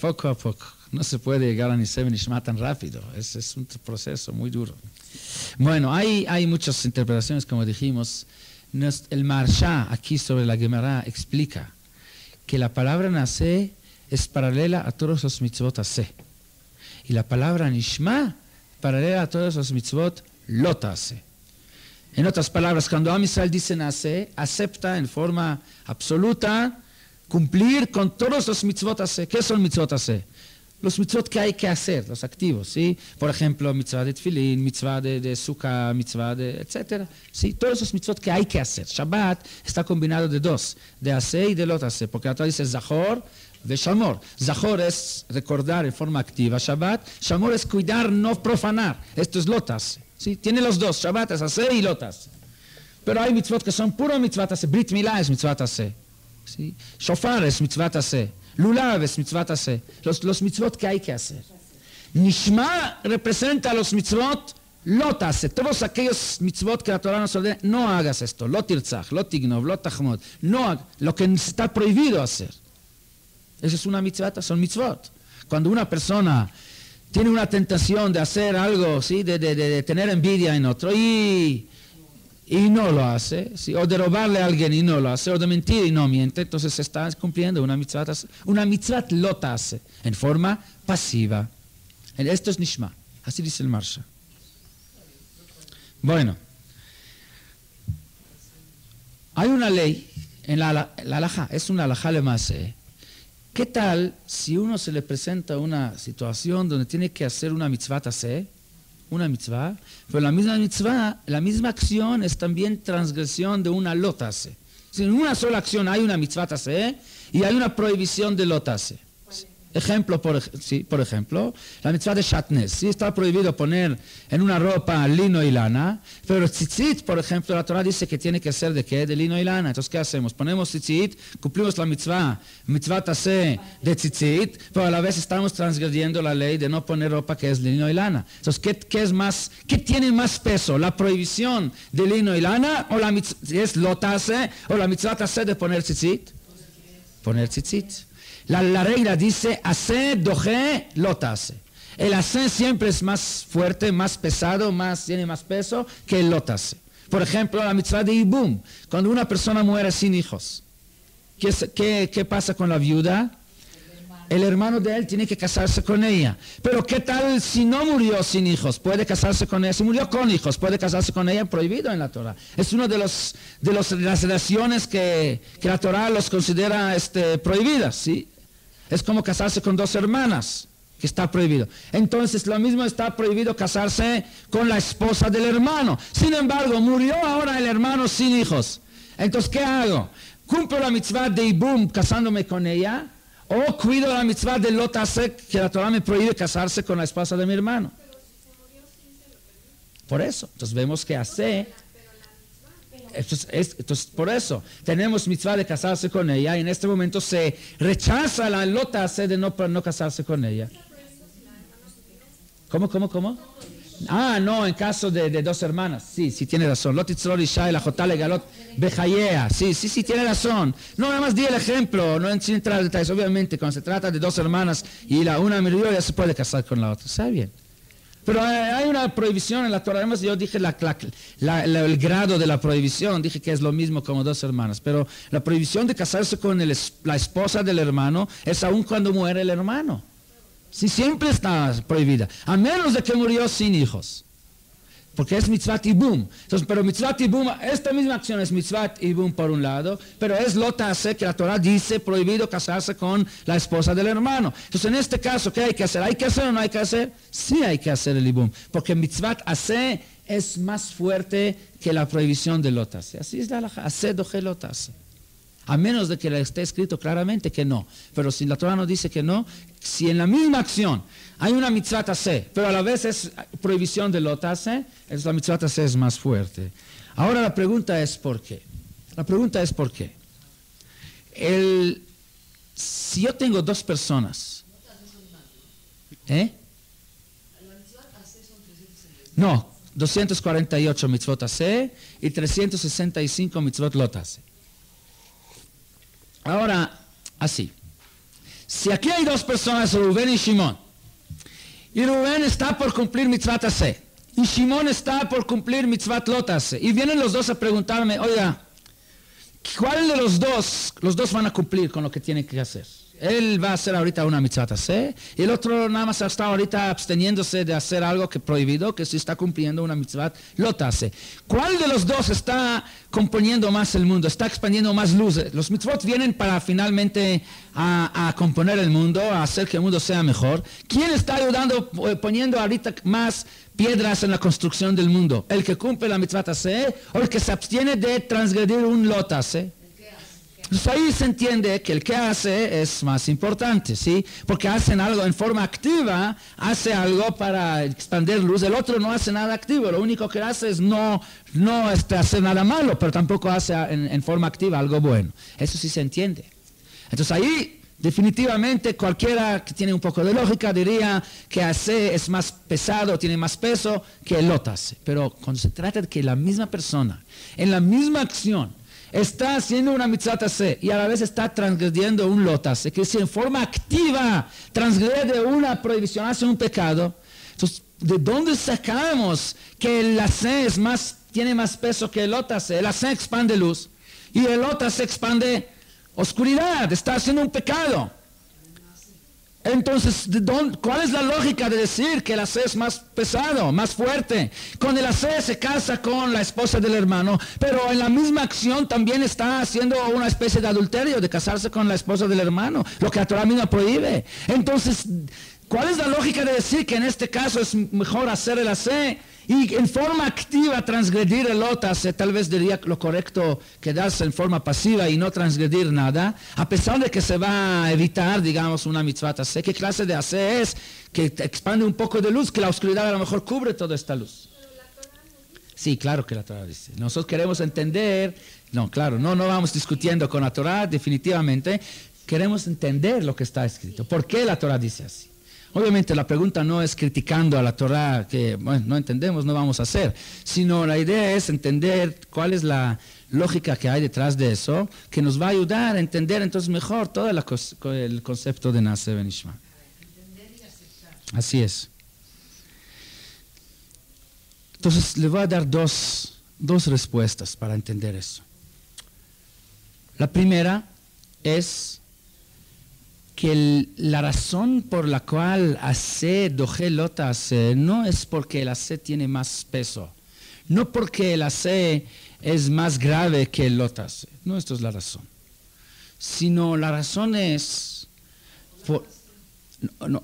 Speaker 1: poco a poco. No se puede llegar a Naaseh Nishma tan rápido. Es un proceso muy duro. Bueno, hay muchas interpretaciones, como dijimos. El Maharsha, aquí sobre la Gemara, explica que la palabra Naaseh es paralela a todos los mitzvot Aseh. Y la palabra Nishma, paralela a todos los mitzvot Lot Aseh. En otras palabras, cuando Am Yisrael dice Naaseh, acepta en forma absoluta cumplir con todos los mitzvot Aseh. ¿Qué son mitzvot Aseh? Los mitzvot que hay que hacer, los activos, ¿sí? Por ejemplo, mitzvah de tefilín, mitzvah de sukkah, mitzvah de etcétera. ¿Sí? Todos esos mitzvot que hay que hacer. Shabbat está combinado de dos, de Aseh y de Lot Aseh, porque la Torah dice Zachor de Shamor. Zachor es recordar en forma activa Shabbat, Shamor es cuidar, no profanar. Esto es Lot Aseh. ¿Sí? Tiene los dos, Shabbat es Aseh y Lot Aseh. Pero hay mitzvot que son puro mitzvot Aseh. Brit Milah es mitzvot Aseh. ¿Sí? Shofar es mitzvot Aseh. Lulav es mitzvot Aseh. Los mitzvot que hay que hacer. Nishma representa a los mitzvot Lot Aseh. Todos aquellos mitzvot que la Torah nos ordena, no hagas esto. Lo tirtzach, lo tignov, lo tachmod. No lo que está prohibido hacer. Eso es una mitzvot, son mitzvot. Cuando una persona tiene una tentación de hacer algo, ¿sí? de tener envidia en otro y no lo hace, ¿sí? O de robarle a alguien y no lo hace, o de mentir y no miente, entonces se está cumpliendo una mitzvah Lot Aseh, en forma pasiva. Esto es Nishma, así dice el Maharsha. Bueno, hay una ley en la halajá, es una halajá lemase. ¿Qué tal si uno se le presenta una situación donde tiene que hacer una mitzvah Aseh, una mitzvah, pero la misma mitzvah, la misma acción es también transgresión de una Lot Aseh? En una sola acción hay una mitzvah Aseh y hay una prohibición de Lot Aseh. Ejemplo, por ejemplo, la mitzvah de Shatnez. Sí, está prohibido poner en una ropa lino y lana, pero tzitzit, por ejemplo, la Torah dice que tiene que ser ¿de qué? De lino y lana. Entonces, ¿qué hacemos? Ponemos tzitzit, cumplimos la mitzvah Aseh de tzitzit, pero a la vez estamos transgrediendo la ley de no poner ropa que es lino y lana. Entonces, ¿qué tiene más peso? ¿La prohibición de lino y lana o la mitzvah, es Lot Aseh, o la mitzvah Aseh de poner tzitzit? Poner tzitzit. La regla dice Aseh doje Lot Aseh. El Aseh siempre es más fuerte, más pesado, tiene más peso que el Lot Aseh. Por ejemplo, la mitzvah de Ibum. Cuando una persona muere sin hijos, ¿qué pasa con la viuda? El hermano de él tiene que casarse con ella. Pero ¿qué tal si no murió sin hijos? ¿Puede casarse con ella? Si murió con hijos, ¿puede casarse con ella? Prohibido en la Torah. Es una de las relaciones que la Torah los considera prohibidas, ¿sí? Es como casarse con dos hermanas, que está prohibido. Entonces, lo mismo está prohibido casarse con la esposa del hermano. Sin embargo, murió ahora el hermano sin hijos. Entonces, ¿qué hago? ¿Cumplo la mitzvah de Ibum casándome con ella? ¿O cuido la mitzvah de Lot Aseh, que la Torah me prohíbe casarse con la esposa de mi hermano? Por eso. Entonces, vemos que Aseh... Entonces, por eso, tenemos mitzvah de casarse con ella y en este momento se rechaza la Lot Aseh de no casarse con ella. ¿Cómo? Ah, no, en caso de dos hermanas. Sí, tiene razón. Lot Yitzror Isha el Ajotá Legalot Bejayea. Sí, tiene razón. No, nada más di el ejemplo, no sin entrar en detalles. Obviamente, cuando se trata de dos hermanas y una murió, ya se puede casar con la otra. Está bien. Pero hay una prohibición en la Torah. Además, yo dije el grado de la prohibición, dije que es lo mismo como dos hermanas. Pero la prohibición de casarse con la esposa del hermano es aún cuando muere el hermano. Sí, siempre está prohibida, a menos de que murió sin hijos. Porque es mitzvat ibum. Entonces, pero mitzvat ibum, esta misma acción es mitzvat ibum por un lado, pero es Lot Aseh, que la Torah dice prohibido casarse con la esposa del hermano. Entonces, en este caso, ¿qué hay que hacer? ¿Hay que hacer o no hay que hacer? Sí hay que hacer el ibum, porque mitzvat Aseh es más fuerte que la prohibición de Lot Aseh. Así es la halajá. Aseh doje Lot Aseh. A menos de que le esté escrito claramente que no. Pero si la Torah no dice que no, si en la misma acción hay una mitzvah taseh, pero a la vez es prohibición de lo taseh, la mitzvah taseh es más fuerte. Ahora la pregunta es ¿por qué? La pregunta es ¿por qué? Si yo tengo dos personas, No, 248 mitzvot taseh y 365 mitzvot lo taseh. Ahora, así. Si aquí hay dos personas, Rubén y Shimón, y Rubén está por cumplir mitzvot taseh, y Shimón está por cumplir mitzvot lo taseh, y vienen los dos a preguntarme, oiga, ¿cuál de los dos van a cumplir con lo que tienen que hacer? Él va a hacer ahorita una mitzvah taseh y el otro nada más está ahorita absteniéndose de hacer algo que prohibido, que sí está cumpliendo una mitzvah lo taseh. ¿Cuál de los dos está componiendo más el mundo? ¿Está expandiendo más luz? Los mitzvot vienen para finalmente a componer el mundo, a hacer que el mundo sea mejor. ¿Quién está ayudando, poniendo ahorita más piedras en la construcción del mundo? ¿El que cumple la mitzvah taseh o el que se abstiene de transgredir un lo taseh? Entonces ahí se entiende que el que hace es más importante, ¿sí? Porque hacen algo en forma activa, hace algo para expandir luz, el otro no hace nada activo, lo único que hace es no hacer nada malo, pero tampoco hace en forma activa algo bueno. Eso sí se entiende. Entonces ahí definitivamente cualquiera que tiene un poco de lógica diría que hace es más pesado, tiene más peso que el lo taseh. Pero cuando se trata de que la misma persona, en la misma acción, está haciendo una mitzvah taseh y a la vez está transgrediendo un lo taseh, que si en forma activa transgrede una prohibición, hace un pecado. Entonces, ¿de dónde sacamos que el taseh tiene más peso que el lo taseh? El taseh expande luz y el lo taseh expande oscuridad, está haciendo un pecado. Entonces, ¿cuál es la lógica de decir que el taseh es más pesado, más fuerte? Con el taseh se casa con la esposa del hermano, pero en la misma acción también está haciendo una especie de adulterio, de casarse con la esposa del hermano, lo que la Torah misma prohíbe. Entonces, ¿cuál es la lógica de decir que en este caso es mejor hacer el taseh y en forma activa transgredir el lo taseh? Tal vez diría lo correcto quedarse en forma pasiva y no transgredir nada, a pesar de que se va a evitar, digamos, una mitzvah taseh. ¿Qué clase de taseh es? Que expande un poco de luz, que la oscuridad a lo mejor cubre toda esta luz. Sí, claro que la Torah dice. Nosotros queremos entender, no vamos discutiendo con la Torah, definitivamente. Queremos entender lo que está escrito. ¿Por qué la Torah dice así? Obviamente la pregunta no es criticando a la Torah, que bueno, no entendemos, no vamos a hacer, sino la idea es entender cuál es la lógica que hay detrás de eso, que nos va a ayudar a entender entonces mejor todo el concepto de Naaseh Benishma. Así es. Entonces le voy a dar dos respuestas para entender eso. La primera es que la razón por la cual taseh doje lo taseh no es porque el taseh tiene más peso, no porque el taseh es más grave que el lo taseh, no, esto es la razón, sino la razón es,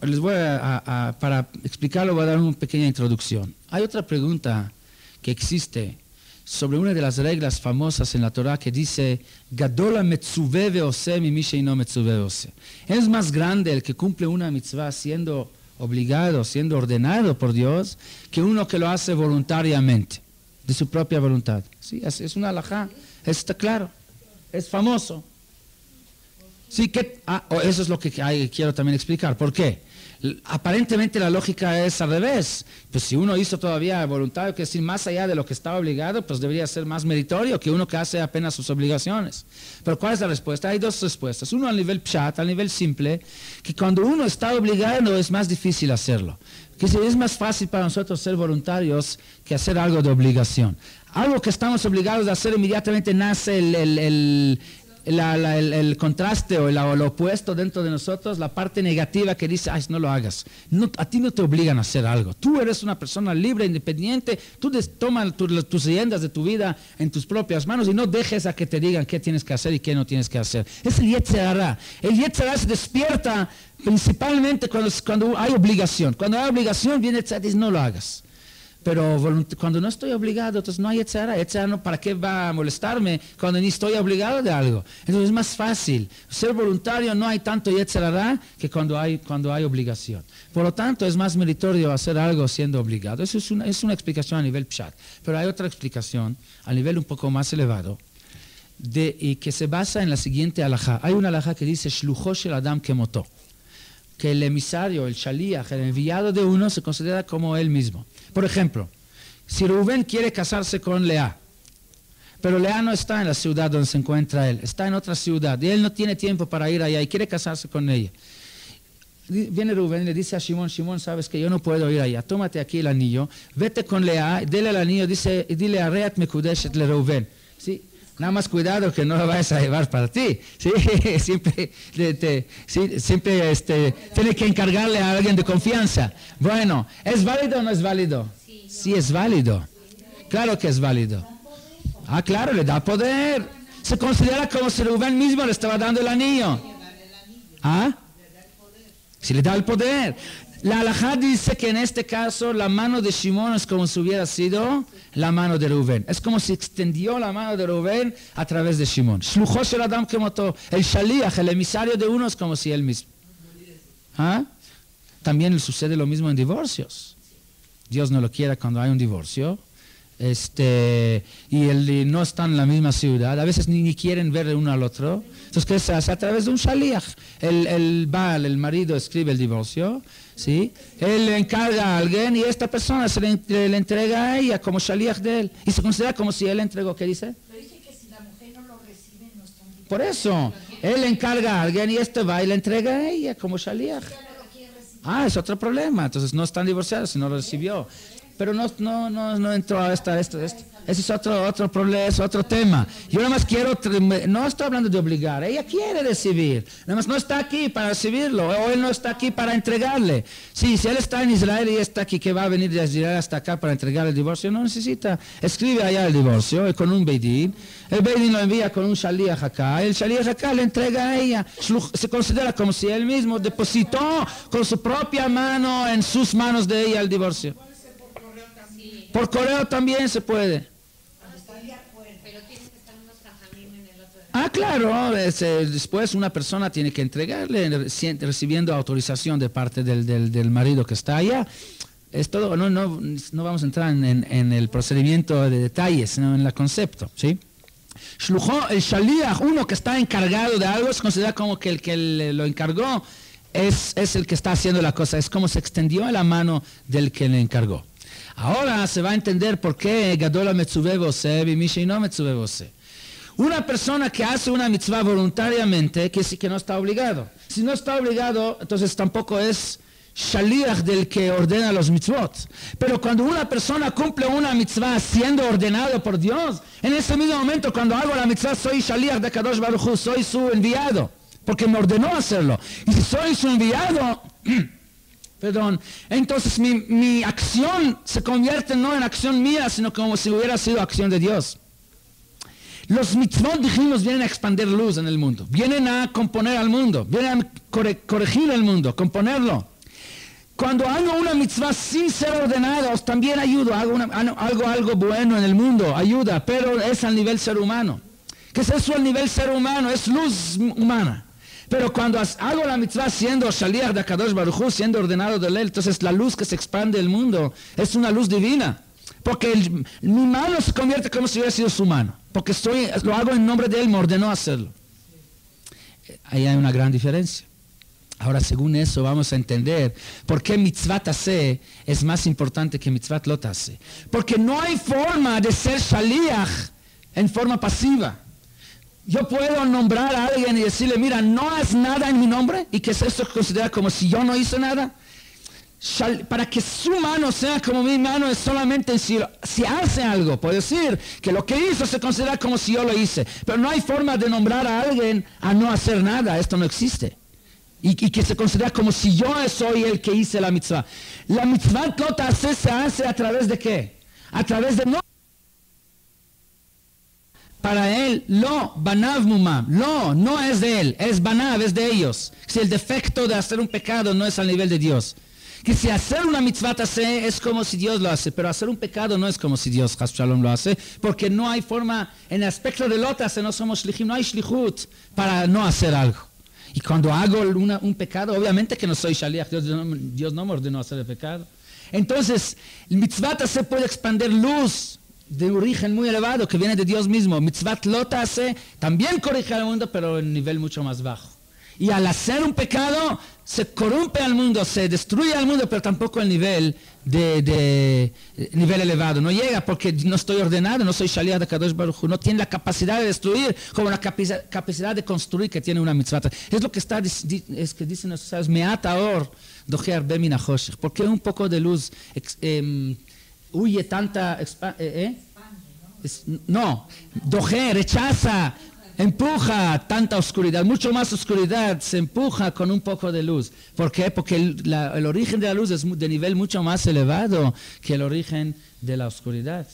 Speaker 1: les voy para explicarlo voy a dar una pequeña introducción. Hay otra pregunta que existe sobre una de las reglas famosas en la Torah que dice Gadol ha-metzuveh ve'oseh mimi she'eino metzuveh ve'oseh. Es más grande el que cumple una mitzvah siendo obligado, siendo ordenado por Dios, que uno que lo hace voluntariamente, de su propia voluntad. Sí, es una halajá, está claro, es famoso. Sí, eso es lo que quiero también explicar. ¿Por qué? Aparentemente la lógica es al revés. Pues si uno hizo todavía voluntario, que decir más allá de lo que está obligado, pues debería ser más meritorio que uno que hace apenas sus obligaciones. Pero ¿cuál es la respuesta? Hay dos respuestas. Uno al nivel pshat, al nivel simple, que cuando uno está obligado es más difícil hacerlo. Que es más fácil para nosotros ser voluntarios que hacer algo de obligación. Algo que estamos obligados a hacer inmediatamente nace el contraste o lo opuesto dentro de nosotros, la parte negativa que dice, ay, no lo hagas. No, a ti no te obligan a hacer algo. Tú eres una persona libre, independiente. Tú tomas tus riendas de tu vida en tus propias manos y no dejes a que te digan qué tienes que hacer y qué no tienes que hacer. Es el Yetzer Hara. El Yetzer Hara se despierta principalmente cuando hay obligación. Cuando hay obligación viene el Yetzer Hara y dice, no lo hagas. Pero cuando no estoy obligado, entonces no hay Yetzer Hara. Yetzer Hara no, ¿para qué va a molestarme cuando ni estoy obligado de algo? Entonces es más fácil. Ser voluntario no hay tanto Yetzer Hara que cuando hay obligación. Por lo tanto, es más meritorio hacer algo siendo obligado. Eso es una explicación a nivel pshat. Pero hay otra explicación a nivel un poco más elevado y que se basa en la siguiente halajá. Hay una halajá que dice Shlucho shel Adam kemoto, que el emisario, el shaliach, el enviado de uno se considera como él mismo. Por ejemplo, si Rubén quiere casarse con Lea, pero Lea no está en la ciudad donde se encuentra él, está en otra ciudad, y él no tiene tiempo para ir allá y quiere casarse con ella. Viene Rubén y le dice a Shimón, Shimón, sabes que yo no puedo ir allá, tómate aquí el anillo, vete con Lea, dele el anillo, dile a Reat Mekudeshet le Rubén. ¿Sí? Nada más cuidado que no lo vayas a llevar para ti. ¿Sí? Siempre tiene que encargarle a alguien de confianza. Bueno, ¿es válido o no es válido? Sí, es válido. Claro que es válido. Ah, claro, le da poder. Se considera como si Rubén mismo le estaba dando el anillo. ¿Ah? Si le da el poder. La halajá dice que en este caso la mano de Shimón es como si hubiera sido la mano de Rubén. Es como si extendió la mano de Rubén a través de Shimón. Shlucho shel Adam kemoto. El shaliach, el emisario de uno es como si él mismo. ¿Ah? También sucede lo mismo en divorcios. Dios no lo quiera cuando hay un divorcio. Y no están en la misma ciudad, a veces ni quieren ver uno al otro. Entonces, ¿qué se hace? A través de un shaliach. El marido escribe el divorcio, ¿sí? Él le encarga a alguien y esta persona se le entrega a ella como shaliach de él. Y se considera como si él le entregó. ¿Qué dice?
Speaker 3: Pero dice que si la mujer no lo recibe, no está en
Speaker 1: Por eso, él le encarga a alguien y este va y le entrega a ella como shaliach. Ah, es otro problema. Entonces no están divorciados si no lo recibió. Pero no entró a ese es otro problema, es otro tema. Yo nada más no estoy hablando de obligar, ella quiere recibir, nada más no está aquí para recibirlo, o él no está aquí para entregarle. Sí, si él está en Israel y está aquí, que va a venir de Israel hasta acá para entregar el divorcio, no necesita, escribe allá el divorcio con un beidín, el beidín lo envía con un shaliach acá, el shaliach acá le entrega a ella, se considera como si él mismo depositó con su propia mano en sus manos de ella el divorcio. Por correo también se puede.
Speaker 3: Pero tiene que estar unos jajamim en el otro.
Speaker 1: Ah, claro. Después una persona tiene que entregarle, recibiendo autorización de parte del marido que está allá. Es todo. No vamos a entrar en el procedimiento de detalles, sino en el concepto, ¿sí? Shlucho, el shaliach, uno que está encargado de algo, se considera como que el que lo encargó es el que está haciendo la cosa. Es como se extendió la mano del que le encargó. Ahora se va a entender por qué Gadol Metzuveh Voseh y Misha no Metzuveh Voseh. Una persona que hace una mitzvah voluntariamente, que no está obligado. Si no está obligado, entonces tampoco es shaliach del que ordena los mitzvot. Pero cuando una persona cumple una mitzvah siendo ordenado por Dios, en ese mismo momento cuando hago la mitzvah soy shaliach de Kadosh Baruch Hu, soy su enviado, porque me ordenó hacerlo. Y si soy su enviado... Perdón, entonces mi acción se convierte no en acción mía, sino como si hubiera sido acción de Dios. Los mitzvot, dijimos, vienen a expandir luz en el mundo, vienen a componer al mundo, vienen a corregir el mundo, componerlo. Cuando hago una mitzvah sin ser ordenados, también ayudo, hago algo bueno en el mundo, ayuda, pero es al nivel ser humano. ¿Qué es eso al nivel ser humano? Es luz humana. Pero cuando hago la mitzvah siendo shaliach de Kadosh Baruch Hu, siendo ordenado de él, entonces la luz que se expande el mundo es una luz divina. Porque mi mano se convierte como si hubiera sido su mano. Porque lo hago en nombre de él, me ordenó hacerlo. Ahí hay una gran diferencia. Ahora, según eso, vamos a entender por qué mitzvah taseh es más importante que mitzvah lo taseh. Porque no hay forma de ser shaliach en forma pasiva. Yo puedo nombrar a alguien y decirle, mira, no haz nada en mi nombre, y que eso se considera como si yo no hice nada. Para que su mano sea como mi mano es solamente si hace algo. Puedo decir que lo que hizo se considera como si yo lo hice. Pero no hay forma de nombrar a alguien a no hacer nada. Esto no existe. Y que se considera como si yo soy el que hice la mitzvah. La mitzvah lo hace se hace a través de ¿qué? A través de no. Para él, lo, banav mumam, no es de él, es banav, es de ellos. Si el defecto de hacer un pecado no es al nivel de Dios. Que si hacer una mitzvah taseh es como si Dios lo hace, pero hacer un pecado no es como si Dios Chas Shalom lo hace, porque no hay forma, en el aspecto de lo taseh no somos shlichim, no hay shlichut para no hacer algo. Y cuando hago un pecado, obviamente que no soy shaliach, Dios no me ordenó hacer el pecado. Entonces, el mitzvah taseh puede expandir luz de origen muy elevado que viene de Dios mismo. Mitzvah lo taseh también corrige al mundo, pero en nivel mucho más bajo. Y al hacer un pecado, se corrompe al mundo, se destruye al mundo, pero tampoco el nivel nivel elevado. No llega porque no estoy ordenado, no soy shaliach de Kadosh Baruch Hu. No tiene la capacidad de destruir como la capacidad de construir que tiene una mitzvah. Es lo que es que dicen los sabios, me'at haor doche harbe min hachoshech. Porque un poco de luz huye tanta... no, doche, rechaza, empuja tanta oscuridad, mucho más oscuridad se empuja con un poco de luz. ¿Por qué? Porque el origen de la luz es de nivel mucho más elevado que el origen de la oscuridad.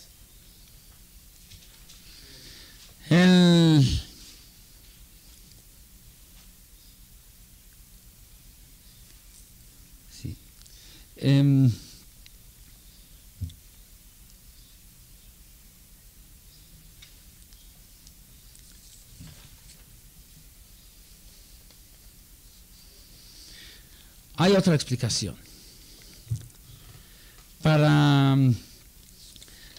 Speaker 1: Sí. Hay otra explicación. Para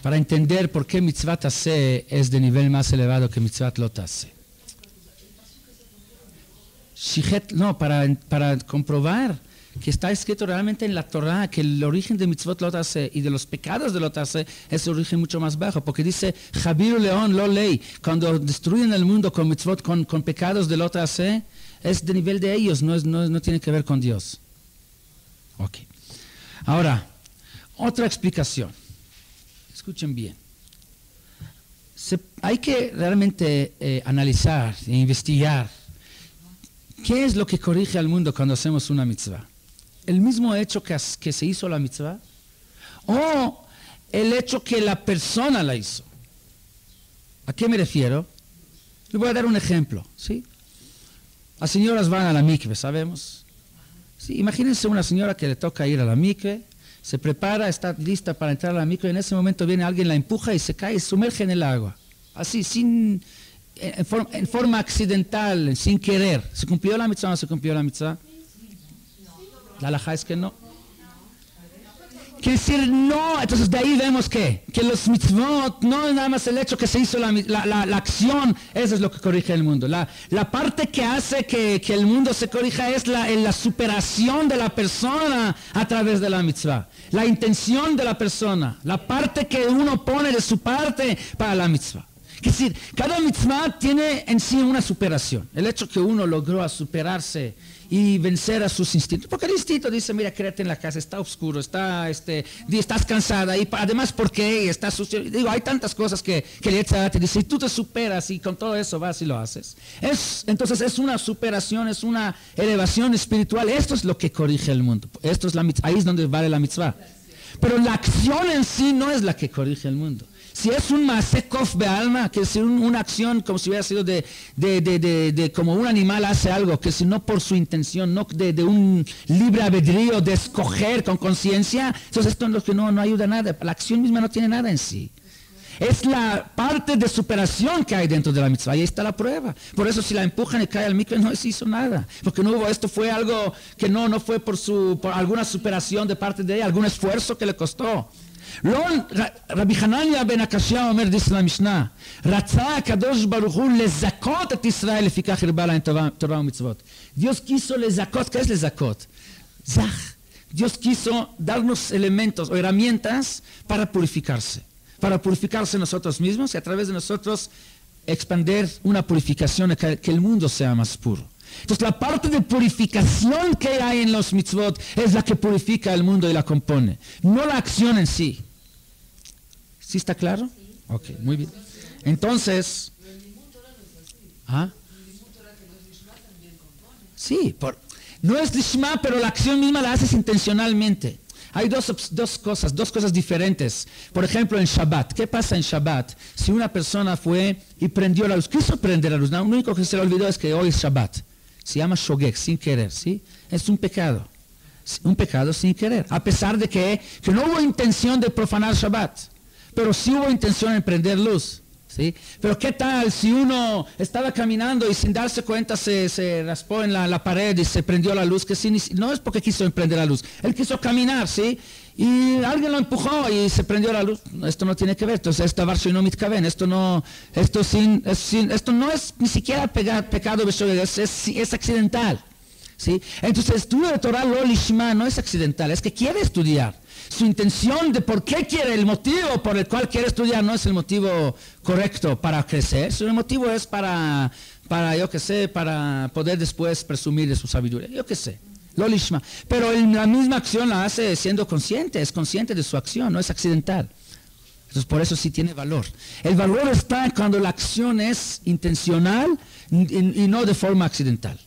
Speaker 1: entender por qué mitzvah taseh es de nivel más elevado que mitzvah lo taseh. No, para comprobar que está escrito realmente en la Torah que el origen de mitzvot lo taseh y de los pecados de lo taseh es un origen mucho más bajo, porque dice Javiru León lo ley, cuando destruyen el mundo con mitzvot, con pecados de lo taseh, es de nivel de ellos, no tiene que ver con Dios. Ok. Ahora, otra explicación. Escuchen bien. Hay que realmente analizar e investigar qué es lo que corrige al mundo cuando hacemos una mitzvah. ¿El mismo hecho que se hizo la mitzvah? ¿O el hecho que la persona la hizo? ¿A qué me refiero? Les voy a dar un ejemplo, ¿sí? Las señoras van a la mikve, ¿sabemos? Sí, imagínense una señora que le toca ir a la mikve, se prepara, está lista para entrar a la mikve, y en ese momento viene alguien, la empuja y se cae y se sumerge en el agua. Así, en forma accidental, sin querer. ¿Se cumplió la mitzvah o no se cumplió la mitzvah? La halajá es que no. Quiere decir, no, entonces de ahí vemos que los mitzvot, no es nada más el hecho que se hizo la acción, eso es lo que corrige el mundo. La parte que hace que el mundo se corrija es la superación de la persona a través de la mitzvah. La intención de la persona, la parte que uno pone de su parte para la mitzvah. Es decir, cada mitzvah tiene en sí una superación. El hecho que uno logró superarse y vencer a sus instintos. Porque el instinto dice, mira, quédate en la casa, está oscuro, estás cansada, y además, ¿por qué? Está sucio. Digo, hay tantas cosas que el Yetzirah te dice, y tú te superas y con todo eso vas y lo haces. Entonces es una superación, es una elevación espiritual. Esto es lo que corrige el mundo. Esto es ahí es donde vale la mitzvah. Pero la acción en sí no es la que corrige el mundo. Si es un masekov be'alma, que es una acción como si hubiera sido como un animal hace algo, que si no por su intención, no de un libre albedrío de escoger con conciencia, entonces esto es lo que no ayuda a nada. La acción misma no tiene nada en sí. Es la parte de superación que hay dentro de la mitzvah. Ahí está la prueba. Por eso si la empujan y cae al mikve no se hizo nada. Porque esto fue algo que no fue por alguna superación de parte de ella, algún esfuerzo que le costó. רבי חנניה בן הקשיא אומר, dice la Mishnah, רצה הקדוש ברוך הוא לזכות את ישראל, לפיכך הרבה להם תורה ומצוות. Dios quiso lezakot. ¿Qué es lezakot? Zach. Dios quiso darnos elementos o herramientas para purificarse nosotros mismos y a través de nosotros expandir una purificación, que el mundo sea más puro. Entonces la parte de purificación que hay en los mitzvot es la que purifica el mundo y la compone, no la acción en sí. ¿Sí está claro? Sí. Ok, muy bien. Entonces, ¿ah? Sí, no es lishma, pero la acción misma la haces intencionalmente. Hay dos cosas diferentes. Por ejemplo, en Shabbat. ¿Qué pasa en Shabbat? Si una persona fue y prendió la luz, quiso prender la luz, lo único que se le olvidó es que hoy es Shabbat. Se llama shogeg, sin querer, ¿sí? Es un pecado. Un pecado sin querer, a pesar de que no hubo intención de profanar Shabbat, pero sí hubo intención en prender luz. ¿Sí? Pero qué tal si uno estaba caminando y sin darse cuenta se raspó en la pared y se prendió la luz, que no es porque quiso prender la luz, él quiso caminar, ¿sí? Y alguien lo empujó y se prendió la luz. Esto no tiene que ver, entonces esto no es ni siquiera pecado, es accidental, ¿sí? Entonces el estudio de Torah lo lishma no es accidental, es que quiere estudiar. Su intención de por qué quiere, el motivo por el cual quiere estudiar no es el motivo correcto para crecer, su motivo es para yo qué sé, para poder después presumir de su sabiduría, yo qué sé, lo lishma. Pero la misma acción la hace siendo consciente, es consciente de su acción, no es accidental. Entonces por eso sí tiene valor. El valor está cuando la acción es intencional y no de forma accidental.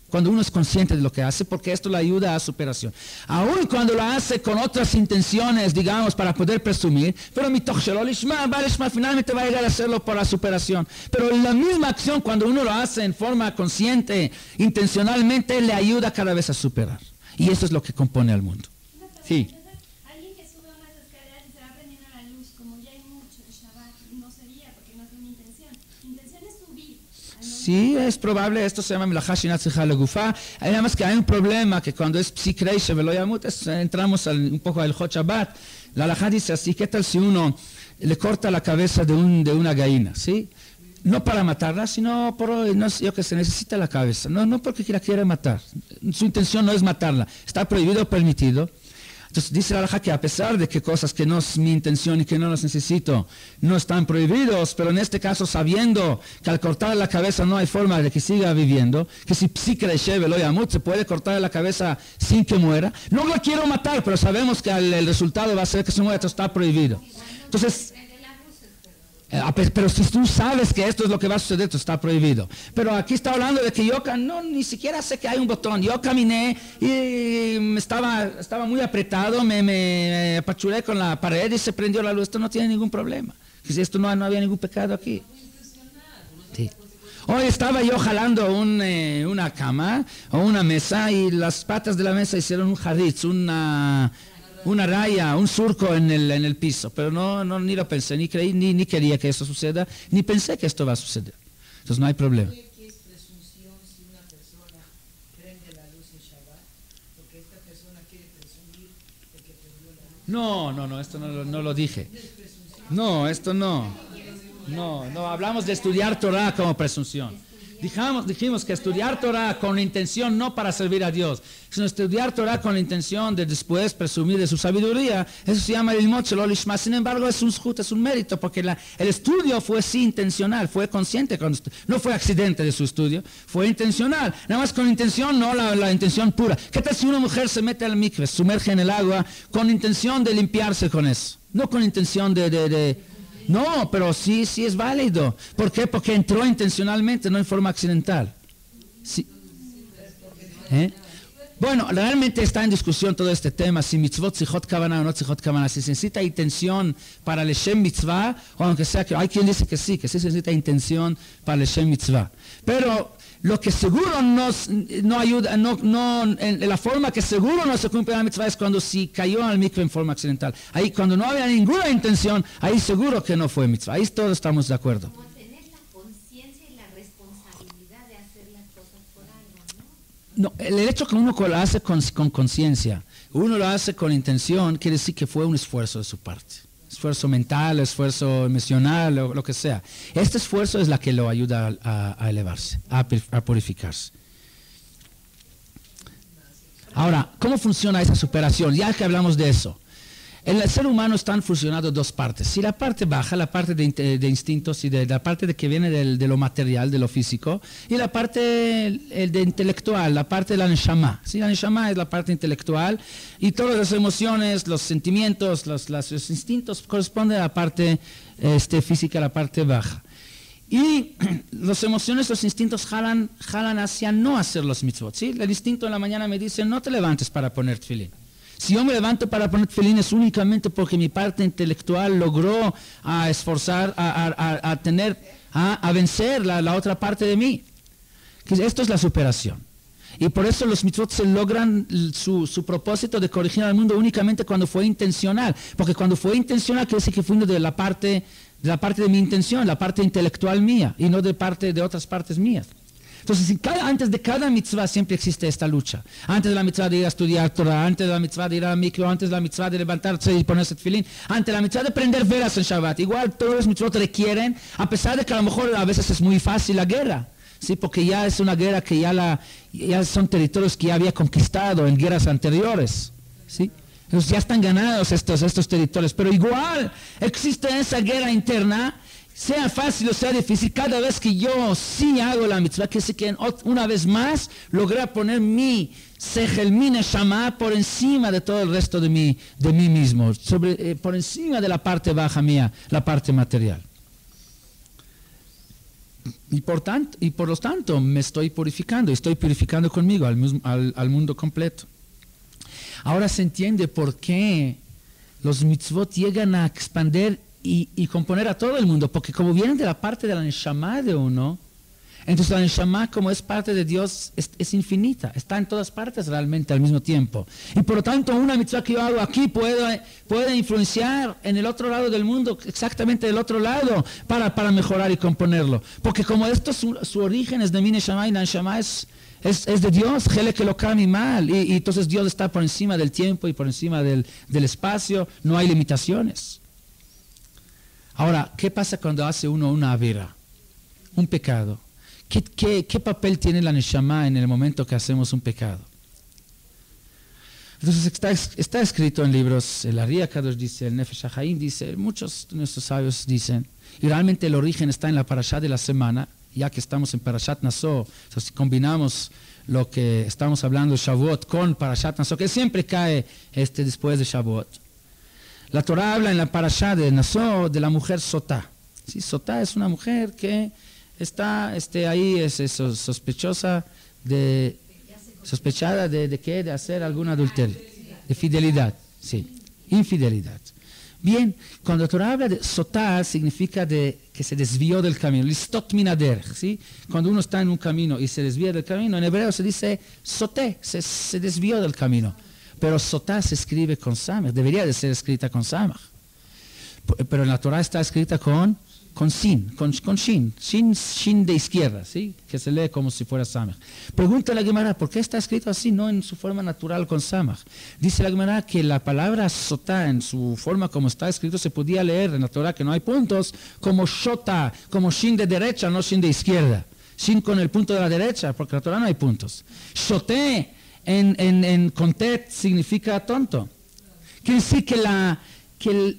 Speaker 1: Cuando uno es consciente de lo que hace, porque esto le ayuda a superación. Aún cuando lo hace con otras intenciones, digamos, para poder presumir, pero finalmente va a llegar a hacerlo por la superación. Pero la misma acción, cuando uno lo hace en forma consciente, intencionalmente, le ayuda cada vez a superar. Y eso es lo que compone al mundo. Sí.
Speaker 3: Alguien que sube unas escaleras y se va prendiendo la luz, como ya hay mucho de Shabbat, no sería, porque no es una intención. La intención es subir.
Speaker 1: Sí, es probable, esto se llama Melajá Shinat Tzricha Legufá. Nada más que hay un problema, que cuando es Psik Reisha Velo Yamut, entramos un poco al Hot Shabbat. La halajá dice así, ¿qué tal si uno le corta la cabeza de una gallina? ¿Sí? No para matarla, sino por, no, yo que se necesita la cabeza. No porque la quiere matar. Su intención no es matarla. Está prohibido o permitido. Entonces dice la halajá que a pesar de que cosas que no es mi intención y que no las necesito no están prohibidos, pero en este caso sabiendo que al cortar la cabeza no hay forma de que siga viviendo, que si se puede cortar la cabeza sin que muera, no la quiero matar, pero sabemos que el resultado va a ser que se muera, esto está prohibido. Entonces, pero si tú sabes que esto es lo que va a suceder, esto está prohibido. Pero aquí está hablando de que yo ni siquiera sé que hay un botón. Yo caminé y estaba muy apretado, me apachuré con la pared y se prendió la luz. Esto no tiene ningún problema. Esto no había ningún pecado aquí. Sí. Hoy estaba yo jalando una cama o una mesa y las patas de la mesa hicieron un haritz, una raya, un surco en el piso, pero ni lo pensé, ni creí, ni quería que eso suceda, ni pensé que esto va a suceder. Entonces no hay problema.
Speaker 2: ¿Qué es presunción si una persona prende la luz en Shabbat? Porque esta persona quiere presumir de que prendió la luz.
Speaker 1: No, esto no lo dije. No, esto no. No, hablamos de estudiar Torah como presunción. Dijimos que estudiar Torah con la intención no para servir a Dios, sino estudiar Torah con la intención de después presumir de su sabiduría, eso se llama el Ilmot Shelo Lishma. Sin embargo, es un zhut, es un mérito, porque el estudio fue sí intencional, fue consciente, no fue accidente de su estudio, fue intencional, nada más con intención, no la intención pura. ¿Qué tal si una mujer se mete al mikve, sumerge en el agua con intención de limpiarse con eso? No con intención No, pero sí es válido. ¿Por qué? Porque entró intencionalmente, no en forma accidental. Sí. Bueno, realmente está en discusión todo este tema, si mitzvot tzrichot kavanah o no tzrichot kavanah, si se necesita intención para el Shem mitzvah, o aunque sea que hay quien dice que sí se necesita intención para el Shem mitzvah. Pero lo que seguro no ayuda, en la forma que seguro no se cumple la mitzvah es cuando si cayó al mikve en forma accidental. Ahí cuando no había ninguna intención, ahí seguro que no fue mitzvah. Ahí todos estamos de acuerdo.
Speaker 3: Como tener la conciencia y la responsabilidad de hacer las cosas por algo, ¿no?
Speaker 1: No, el hecho que uno lo hace con conciencia, uno lo hace con intención, quiere decir que fue un esfuerzo de su parte. Esfuerzo mental, esfuerzo emocional, lo que sea. Este esfuerzo es la que lo ayuda a elevarse, a purificarse. Ahora, ¿cómo funciona esa superación? Ya que hablamos de eso. El ser humano está fusionado dos partes. Si la parte baja, la parte de instintos y de la parte que viene de lo material, de lo físico, y la parte de intelectual, la parte de la neshama. ¿Sí? La neshama es la parte intelectual y todas las emociones, los sentimientos, los instintos corresponden a la parte física, la parte baja. Y las emociones, los instintos jalan hacia no hacer los mitzvot. ¿Sí? El instinto en la mañana me dice, no te levantes para poner tefilín. Si yo me levanto para poner tefilín es únicamente porque mi parte intelectual logró esforzar, a vencer la otra parte de mí. Esto es la superación. Y por eso los mitzvot se logran su propósito de corregir al mundo únicamente cuando fue intencional. Porque cuando fue intencional quiere decir que fue de la parte de mi intención, la parte intelectual mía, y no de parte de otras partes mías. Entonces, antes de cada mitzvah siempre existe esta lucha. Antes de la mitzvah de ir a estudiar Torah, antes de la mitzvah de ir a mikvah, antes de la mitzvah de levantarse y ponerse tefilín, antes de la mitzvah de prender velas en Shabbat. Igual todos los mitzvot requieren, a pesar de que a lo mejor a veces es muy fácil la guerra, ¿sí? Porque ya es una guerra que ya son territorios que ya había conquistado en guerras anteriores, ¿sí? Entonces ya están ganados estos territorios, pero igual existe esa guerra interna. Sea fácil o sea difícil, cada vez que yo sí hago la mitzvah, que sé que una vez más logré poner mi sejel, mi neshama por encima de todo el resto de mí mismo, por encima de la parte baja mía, la parte material. Y por lo tanto me estoy purificando conmigo al mundo completo. Ahora se entiende por qué los mitzvot llegan a expandir y componer a todo el mundo, porque como vienen de la parte de la neshama de uno, entonces la neshama, como es parte de Dios, es infinita, está en todas partes realmente al mismo tiempo. Y por lo tanto una mitzvah que yo hago aquí puede influenciar en el otro lado del mundo, exactamente del otro lado, para mejorar y componerlo. Porque como esto su origen es de mi neshama, y la neshama es de Dios, Helek Elokam Imal, y entonces Dios está por encima del tiempo y por encima del espacio, no hay limitaciones. Ahora, ¿qué pasa cuando hace uno una avera, un pecado? ¿Qué papel tiene la neshama en el momento que hacemos un pecado? Entonces está escrito en libros, el Ari Akadosh dice, el Nefesh HaChaim dice, muchos de nuestros sabios dicen, y realmente el origen está en la parashá de la semana, ya que estamos en Parashat Naso, entonces si combinamos lo que estamos hablando de Shavuot con Parashat Naso, que siempre cae después de Shavuot. La Torah habla en la parashá de Naso de la mujer Sotá. ¿Sí? Sotá es una mujer que está ahí, sospechada de qué, de hacer algún adulterio, de fidelidad, sí, infidelidad. Bien, cuando la Torah habla de Sotá significa que se desvió del camino, listot min haderech, ¿sí? Cuando uno está en un camino y se desvía del camino, en hebreo se dice soté, se desvió del camino. Pero Sotá se escribe con Samech, debería de ser escrita con Samech. Pero en la Torah está escrita con Sin, con Shin de izquierda, ¿sí? Que se lee como si fuera Samech. Pregunta la Gemara, ¿por qué está escrito así, no en su forma natural con Samech? Dice la Gemara que la palabra Sotá, en su forma como está escrito, se podía leer en la Torah, que no hay puntos, como Shota, como Shin de derecha, no Shin de izquierda. Shin con el punto de la derecha, porque en la Torah no hay puntos. Shoté, en Contet significa tonto. Quiere decir que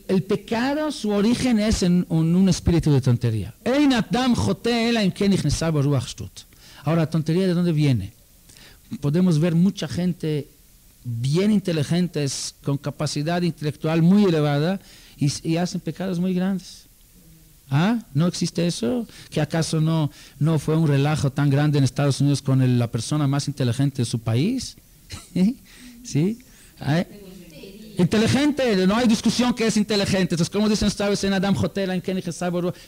Speaker 1: el pecado, su origen es en un espíritu de tontería. Ahora, tontería, ¿de dónde viene? Podemos ver mucha gente bien inteligentes, con capacidad intelectual muy elevada, y hacen pecados muy grandes. ¿Ah? ¿No existe eso? ¿Que acaso no fue un relajo tan grande en Estados Unidos con la persona más inteligente de su país? ¿Sí? Inteligente, no hay discusión que es inteligente. Entonces, como dicen ustedes en Adam Jotela,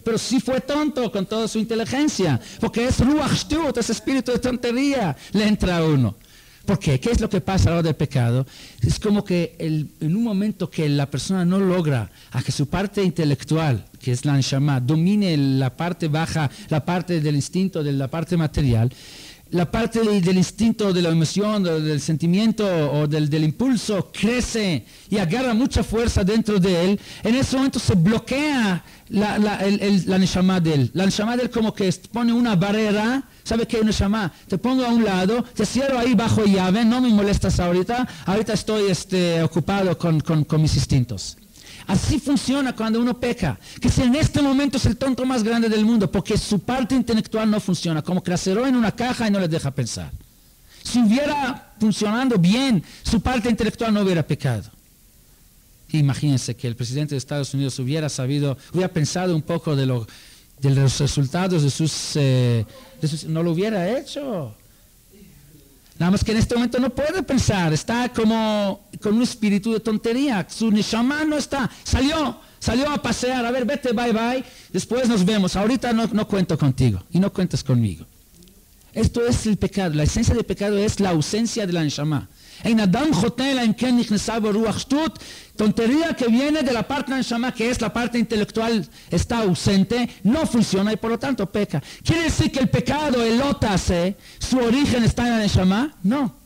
Speaker 1: pero sí fue tonto con toda su inteligencia, porque es Ruach Shtut, ese espíritu de tontería, le entra a uno. ¿Por qué? ¿Qué es lo que pasa a la hora del pecado? Es como que en un momento que la persona no logra a que su parte intelectual, que es la neshama, domine la parte baja, la parte del instinto, de la parte material, la parte del instinto, de la emoción, del sentimiento o del impulso crece y agarra mucha fuerza dentro de él, en ese momento se bloquea la neshama de él. La neshama de él como que pone una barrera. ¿Sabe qué, neshama? Te pongo a un lado, te cierro ahí bajo llave, no me molestas ahorita estoy ocupado con mis instintos. Así funciona cuando uno peca, que si en este momento es el tonto más grande del mundo, porque su parte intelectual no funciona, como que la cerró en una caja y no le deja pensar. Si hubiera funcionando bien, su parte intelectual no hubiera pecado. Imagínense que el presidente de Estados Unidos hubiera pensado un poco de los resultados de sus no lo hubiera hecho. Nada más que en este momento no puede pensar, está como con un espíritu de tontería, su neshama no está, salió a pasear, a ver, vete, bye bye, después nos vemos, ahorita no cuento contigo y no cuentas conmigo. Esto es el pecado. La esencia del pecado es la ausencia de la neshama. En Adam Jotel, en Ken Nichnesab Ruach Shtut, tontería que viene de la parte de la neshama, que es la parte intelectual, está ausente, no funciona y por lo tanto peca. ¿Quiere decir que el pecado, el lotase, su origen está en la neshama? No.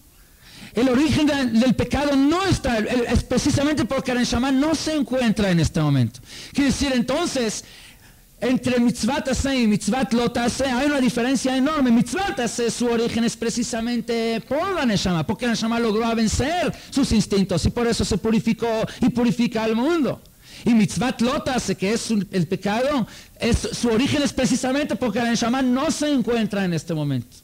Speaker 1: El origen del pecado no está, es precisamente porque la neshama no se encuentra en este momento. Quiere decir entonces, entre mitzvat aseh y mitzvat lot aseh hay una diferencia enorme. Mitzvat aseh, su origen es precisamente por la neshama, porque la neshama logró vencer sus instintos y por eso se purificó y purifica al mundo. Y mitzvat lot aseh, que es el pecado, su origen es precisamente porque la neshama no se encuentra en este momento.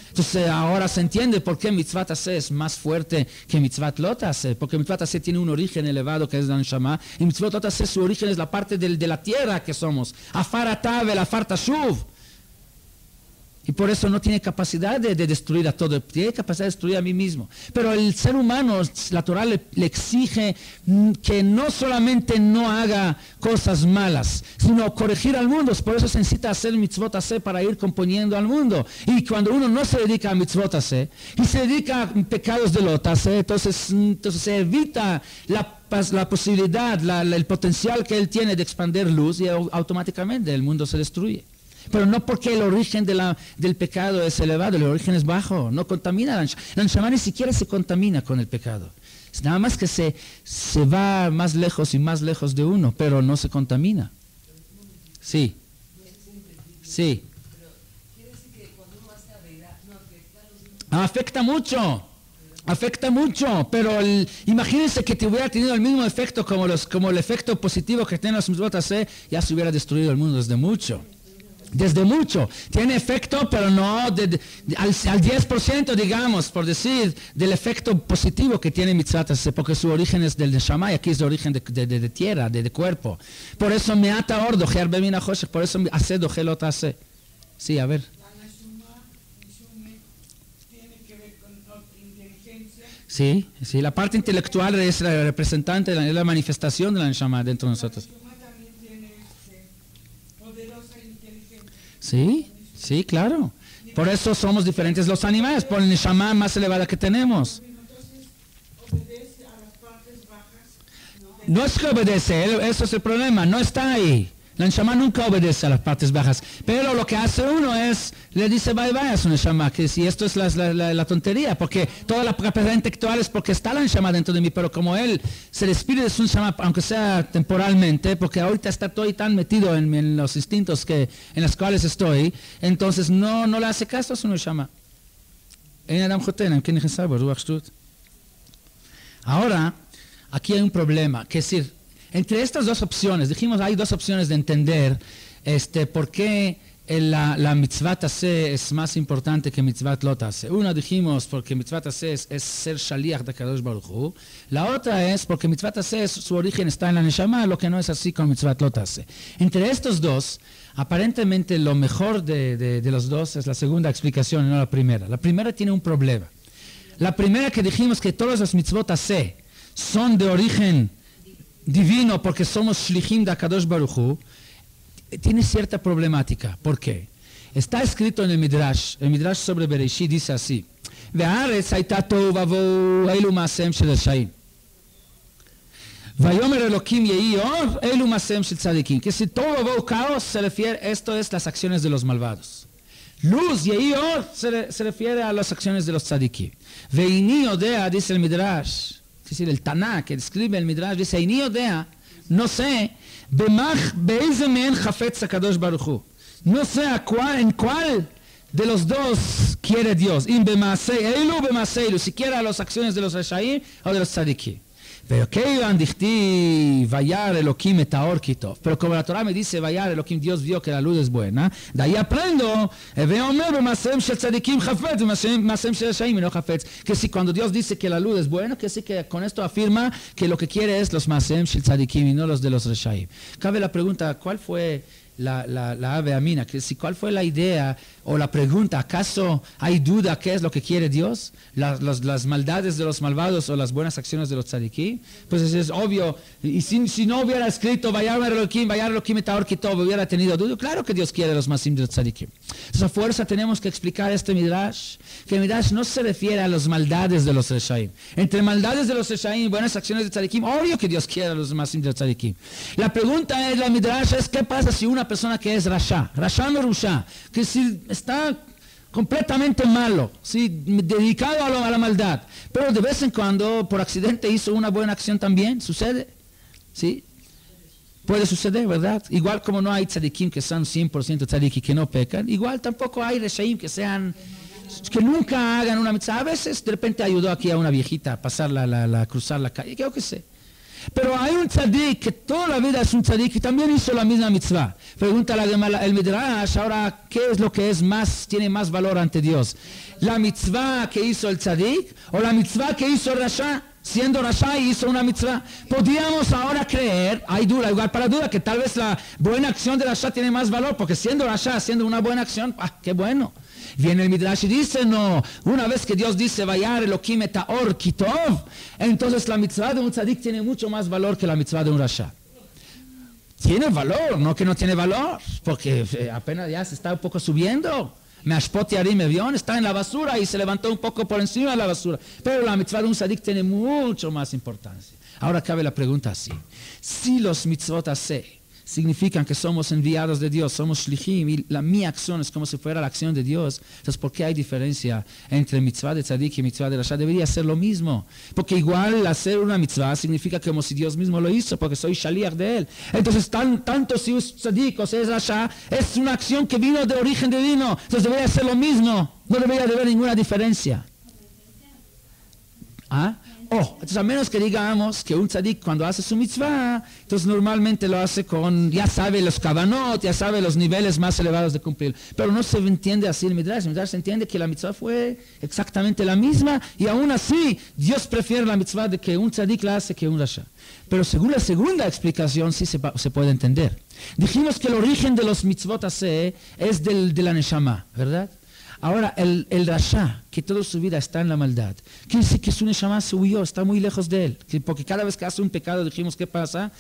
Speaker 1: Entonces ahora se entiende por qué mitzvat aseh es más fuerte que mitzvat lot aseh, porque mitzvat aseh tiene un origen elevado que es la neshama, y mitzvat lot aseh su origen es la parte de la tierra que somos, afar atavel, afar tashuv. Y por eso no tiene capacidad de destruir a todo, tiene capacidad de destruir a mí mismo. Pero el ser humano, la Torah le exige que no solamente no haga cosas malas, sino corregir al mundo. Por eso se necesita hacer mitzvot aseh para ir componiendo al mundo. Y cuando uno no se dedica a mitzvot aseh y se dedica a pecados de lot aseh, entonces se evita la posibilidad, el potencial que él tiene de expandir luz y automáticamente el mundo se destruye. Pero no porque el origen del pecado es elevado, el origen es bajo, no contamina. La neshama ni siquiera se contamina con el pecado. Es nada más que se va más lejos y más lejos de uno, pero no se contamina. Sí. Sí. Afecta mucho. Afecta mucho, pero imagínense que te hubiera tenido el mismo efecto como el efecto positivo que tienen los mitzvot aseh, ya se hubiera destruido el mundo desde mucho. Desde mucho. Tiene efecto, pero no al 10%, digamos, por decir, del efecto positivo que tiene mitzvot aseh, porque su origen es del neshama y aquí es de origen de tierra, de cuerpo. Por eso me ata or, dojer bemina choshech, por eso aseh dojer lot aseh. Sí, a ver. Sí, la parte intelectual es la representante, es la manifestación de la neshama dentro de nosotros. Sí, claro. Por eso somos diferentes los animales, por el neshama más elevada que tenemos. No es que obedece, eso es el problema, no está ahí. La neshama nunca obedece a las partes bajas. Pero lo que hace uno es, le dice bye bye a su neshama, que si esto es la tontería, porque toda la capacidad intelectual es porque está la neshama dentro de mí, pero como él se despide de su neshama, aunque sea temporalmente, porque ahorita estoy tan metido en los instintos en los cuales estoy, entonces no le hace caso a su neshama. Ahora, aquí hay un problema, que es decir, entre estas dos opciones, dijimos, hay dos opciones de entender por qué la mitzvat aseh es más importante que mitzvat lot aseh. Una dijimos porque mitzvat aseh es ser shaliach de Kadosh Baruch Hu. La otra es porque mitzvat aseh su origen está en la neshama, lo que no es así con mitzvat lot aseh. Entre estos dos, aparentemente lo mejor de los dos es la segunda explicación y no la primera. La primera tiene un problema. La primera que dijimos que todas las mitzvot aseh son de origen divino porque somos shlichim de Kadosh Baruch Hu, tiene cierta problemática. ¿Por qué? Está escrito en el Midrash sobre Bereshit dice así: Ve'aretz hayta tohu vavohu elu ma'aseim shel reshaim. Vayomer Elokim yehi or elu ma'aseim shel tzadikim. Que si tohu vavohu caos se refiere, esto es las acciones de los malvados. Luz yehi or se refiere a las acciones de los tzadikim. Ve'ini odea, dice el Midrash, es decir, el Taná que describe el Midrash, dice, Eini odea, no sé, be'eze men chafetz HaKadosh Baruch Hu. No sé en cuál de los dos quiere Dios. In b'maasei elu, b'maasei elu, si quiere a las acciones de los reshaim o de los tzadikim. Pero como la Torah me dice, Vayar Elohim, Dios vio que la luz es buena, de ahí aprendo, que si cuando Dios dice que la luz es buena, que sí que con esto afirma que lo que quiere es los Masem Shel Tzadikim y no los de los Reshaim. Cabe la pregunta, ¿cuál fue la ave amina, que si cuál fue la idea o la pregunta, ¿acaso hay duda qué es lo que quiere Dios? Las maldades de los malvados o las buenas acciones de los tzadikim. Pues es obvio, y si no hubiera escrito Vayar Elohim et Haor Kitov, hubiera tenido duda. Claro que Dios quiere los masim de los tzadikim. Entonces a fuerza tenemos que explicar este midrash, que el midrash no se refiere a las maldades de los reshaim. Entre maldades de los reshaim y buenas acciones de tzadikim, obvio que Dios quiere los masim de los tzadikim. La pregunta es, la midrash es, ¿qué pasa si una persona que es rasha merusha, que si está completamente malo, ¿sí? Dedicado a la maldad, pero de vez en cuando por accidente hizo una buena acción también? ¿Sucede? ¿Sí? Puede suceder, ¿verdad? Igual como no hay tzadikim que son 100% tzadikim que no pecan, igual tampoco hay reshaim que nunca hagan una mitzvah. A veces de repente ayudó aquí a una viejita a pasar cruzar la calle, creo que sé. Pero hay un tzadik que toda la vida es un tzadik que también hizo la misma mitzvah. Pregunta el midrash, ahora, ¿qué es lo que tiene más valor ante Dios? ¿La mitzvah que hizo el tzadik o la mitzvah que hizo el rasha? Siendo rasha y hizo una mitzvah. Podríamos ahora creer, hay duda, igual para duda, que tal vez la buena acción de rasha tiene más valor, porque siendo rasha, haciendo una buena acción, qué bueno. Viene el midrash y dice, no, una vez que Dios dice Vayar Elohim et Haor Kitov, entonces la mitzvah de un tzadik tiene mucho más valor que la mitzvah de un rasha. Tiene valor, no que no tiene valor, porque apenas ya se está un poco subiendo. Meashpot Yarim Evion está en la basura y se levantó un poco por encima de la basura. Pero la mitzvah de un tzadik tiene mucho más importancia. Ahora cabe la pregunta así. Si los mitzvot aseh significan que somos enviados de Dios, somos shlichim, y mi acción es como si fuera la acción de Dios, entonces ¿por qué hay diferencia entre mitzvah de tzadik y mitzvah de rasha? Debería ser lo mismo, porque igual hacer una mitzvah significa como si Dios mismo lo hizo, porque soy shaliach de él. Entonces tanto si es tzadik o si es rasha, es una acción que vino de origen divino, entonces debería ser lo mismo, no debería haber ninguna diferencia. ¿Ah? Entonces a menos que digamos que un tzadik cuando hace su mitzvah, entonces normalmente lo hace ya sabe los kavanot, ya sabe los niveles más elevados de cumplir. Pero no se entiende así el midrash. El midrash se entiende que la mitzvah fue exactamente la misma y aún así Dios prefiere la mitzvah de que un tzadik la hace que un rasha. Pero según la segunda explicación sí se puede entender. Dijimos que el origen de los mitzvot aseh es de la neshama, ¿verdad? Ahora, el rasha, que toda su vida está en la maldad, quiere decir que su neshama se huyó, está muy lejos de él. Porque cada vez que hace un pecado, dijimos, ¿qué pasa?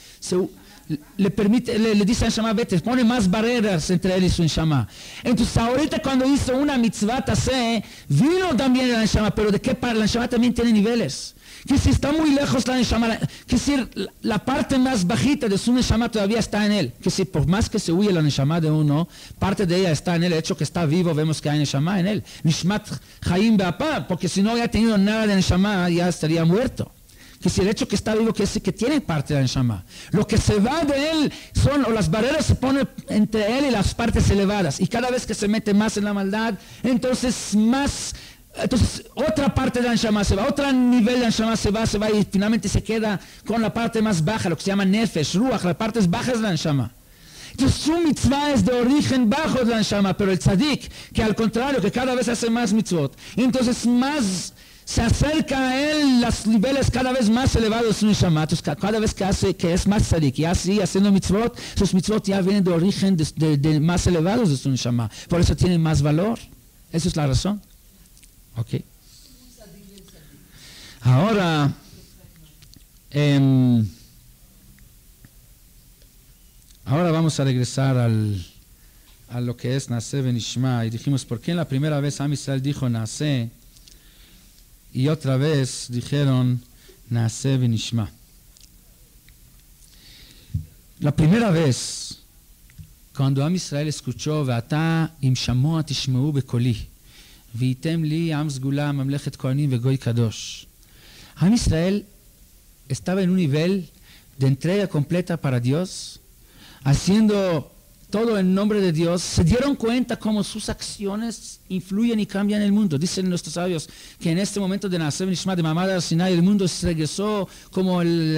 Speaker 1: Le dice a neshama, vete, pone más barreras entre él y su neshama. Entonces, ahorita cuando hizo una mitzvah taseh, vino también la neshama, pero ¿de qué parte? La neshama también tiene niveles. Que si está muy lejos la neshama, que si la parte más bajita de su neshama todavía está en él, que si por más que se huye la neshama de uno, parte de ella está en él, el hecho que está vivo, vemos que hay neshama en él. Nishmat Chaim Be'apah, porque si no hubiera tenido nada de neshama, ya estaría muerto. Que si el hecho que está vivo, que tiene parte de la neshama. Lo que se va de él o las barreras se ponen entre él y las partes elevadas. Y cada vez que se mete más en la maldad, entonces otra parte de la neshama se va, otro nivel de la neshama se va y finalmente se queda con la parte más baja, lo que se llama nefesh, ruach, las partes bajas de la neshama. Entonces su mitzvah es de origen bajo de la neshama, pero el tzadik, que al contrario, que cada vez hace más mitzvot, entonces más se acerca a él los niveles cada vez más elevados de su neshama. Entonces cada vez que es más tzadik y así haciendo mitzvot, sus mitzvot ya vienen de origen de más elevados de su neshama, por eso tienen más valor. Esa es la razón. Ok. Ahora, ahora vamos a regresar a lo que es Naaseh Venishma. Y dijimos, ¿por qué en la primera vez Am Israel dijo Naaseh y otra vez dijeron Naaseh Venishma? La primera vez, cuando Am Israel escuchó Ve'ata im shamoa tishmeu bekoli Vitem li am sgula mamlechet kohanim vegoy kadosh. Am Israel estaba en un nivel de entrega completa para Dios, haciendo todo en nombre de Dios. Se dieron cuenta cómo sus acciones influyen y cambian el mundo. Dicen nuestros sabios que en este momento de Naaseh Venishma, de Mamad al Sinai, el mundo se regresó como el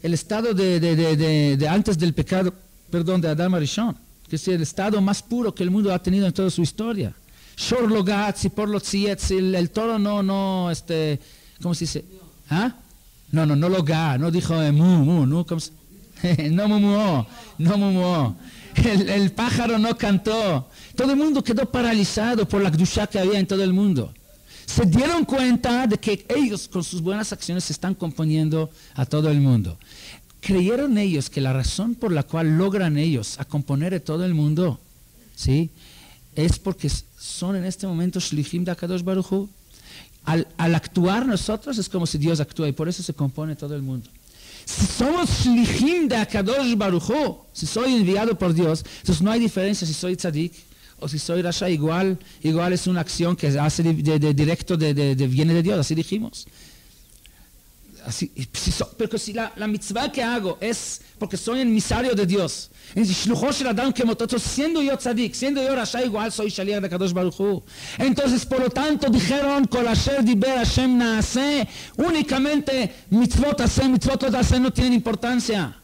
Speaker 1: estado de antes del pecado, de Adam Arishon, que es el estado más puro que el mundo ha tenido en toda su historia. Shor lo gat, sipor lo tzietz, el toro no, ¿cómo se dice? ¿Ah? No lo ga, no dijo no, ¿cómo se? No mumuó. el pájaro no cantó. Todo el mundo quedó paralizado por la Kedushá que había en todo el mundo. Se dieron cuenta de que ellos con sus buenas acciones se están componiendo a todo el mundo. Creyeron ellos que la razón por la cual logran ellos a componer a todo el mundo, ¿sí?, es porque son en este momento Shlichim de HaKadosh Baruj Hu. Al actuar nosotros es como si Dios actúa y por eso se compone todo el mundo. Si somos Shlichim de HaKadosh Baruj Hu, si soy enviado por Dios, entonces no hay diferencia si soy tzadik o si soy rasha, igual es una acción que hace directo viene de Dios, así dijimos. Así, pero si la mitzvah que hago es porque soy emisario de Dios, siendo yo tzadik, siendo yo rasha, igual soy shaliach de Kadosh Baruch Hu. Entonces, por lo tanto, dijeron, Kol asher diber Hashem naaseh, únicamente mitzvot aseh, mitzvot lot aseh no tienen importancia.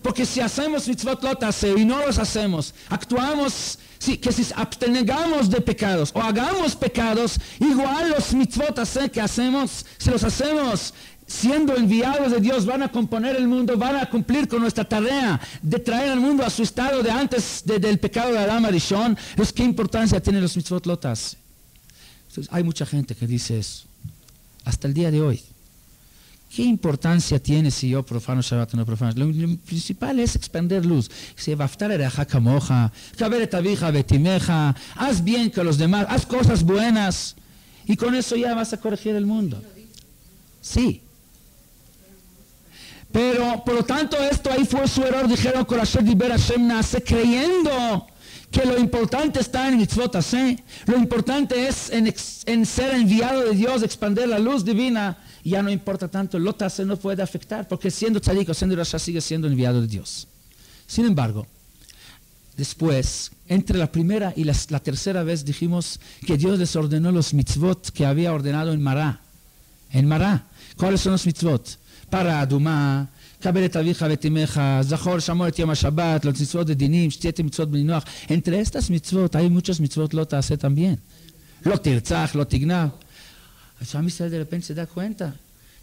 Speaker 1: Porque si hacemos mitzvot lot aseh y no los hacemos, actuamos, sí, que si abstenegamos de pecados o hagamos pecados, igual los mitzvot aseh que hacemos, si los hacemos siendo enviados de Dios, van a componer el mundo, van a cumplir con nuestra tarea de traer al mundo a su estado de antes del pecado de Adam Arishon. Entonces, ¿qué importancia tienen los mitzvot lotas? Entonces, hay mucha gente que dice eso. Hasta el día de hoy. ¿Qué importancia tiene si yo profano Shabbat o no profano? Lo principal es expandir luz. Haz bien con los demás, haz cosas buenas y con eso ya vas a corregir el mundo. Sí. Pero, por lo tanto, esto ahí fue su error. Dijeron, creyendo que lo importante está en mitzvot aseh. Lo importante es en ser enviado de Dios, expandir la luz divina. Ya no importa tanto, el lot aseh no puede afectar, porque siendo tzadik o siendo rasha sigue siendo enviado de Dios. Sin embargo, después, entre la primera y la tercera vez dijimos que Dios les ordenó los mitzvot que había ordenado en Mará. En Mará. ¿Cuáles son los mitzvot? Para Adumá, Kabel et Avicha vetimeja, Zachor Shamor et Yom HaShabbat, los mitzvot de Dinim, Shtiete mitzvot b'Noach. Entre estas mitzvot hay muchos mitzvot lo ta'aseh también. Lo tirzach, lo tignab. Am Israel de repente se da cuenta.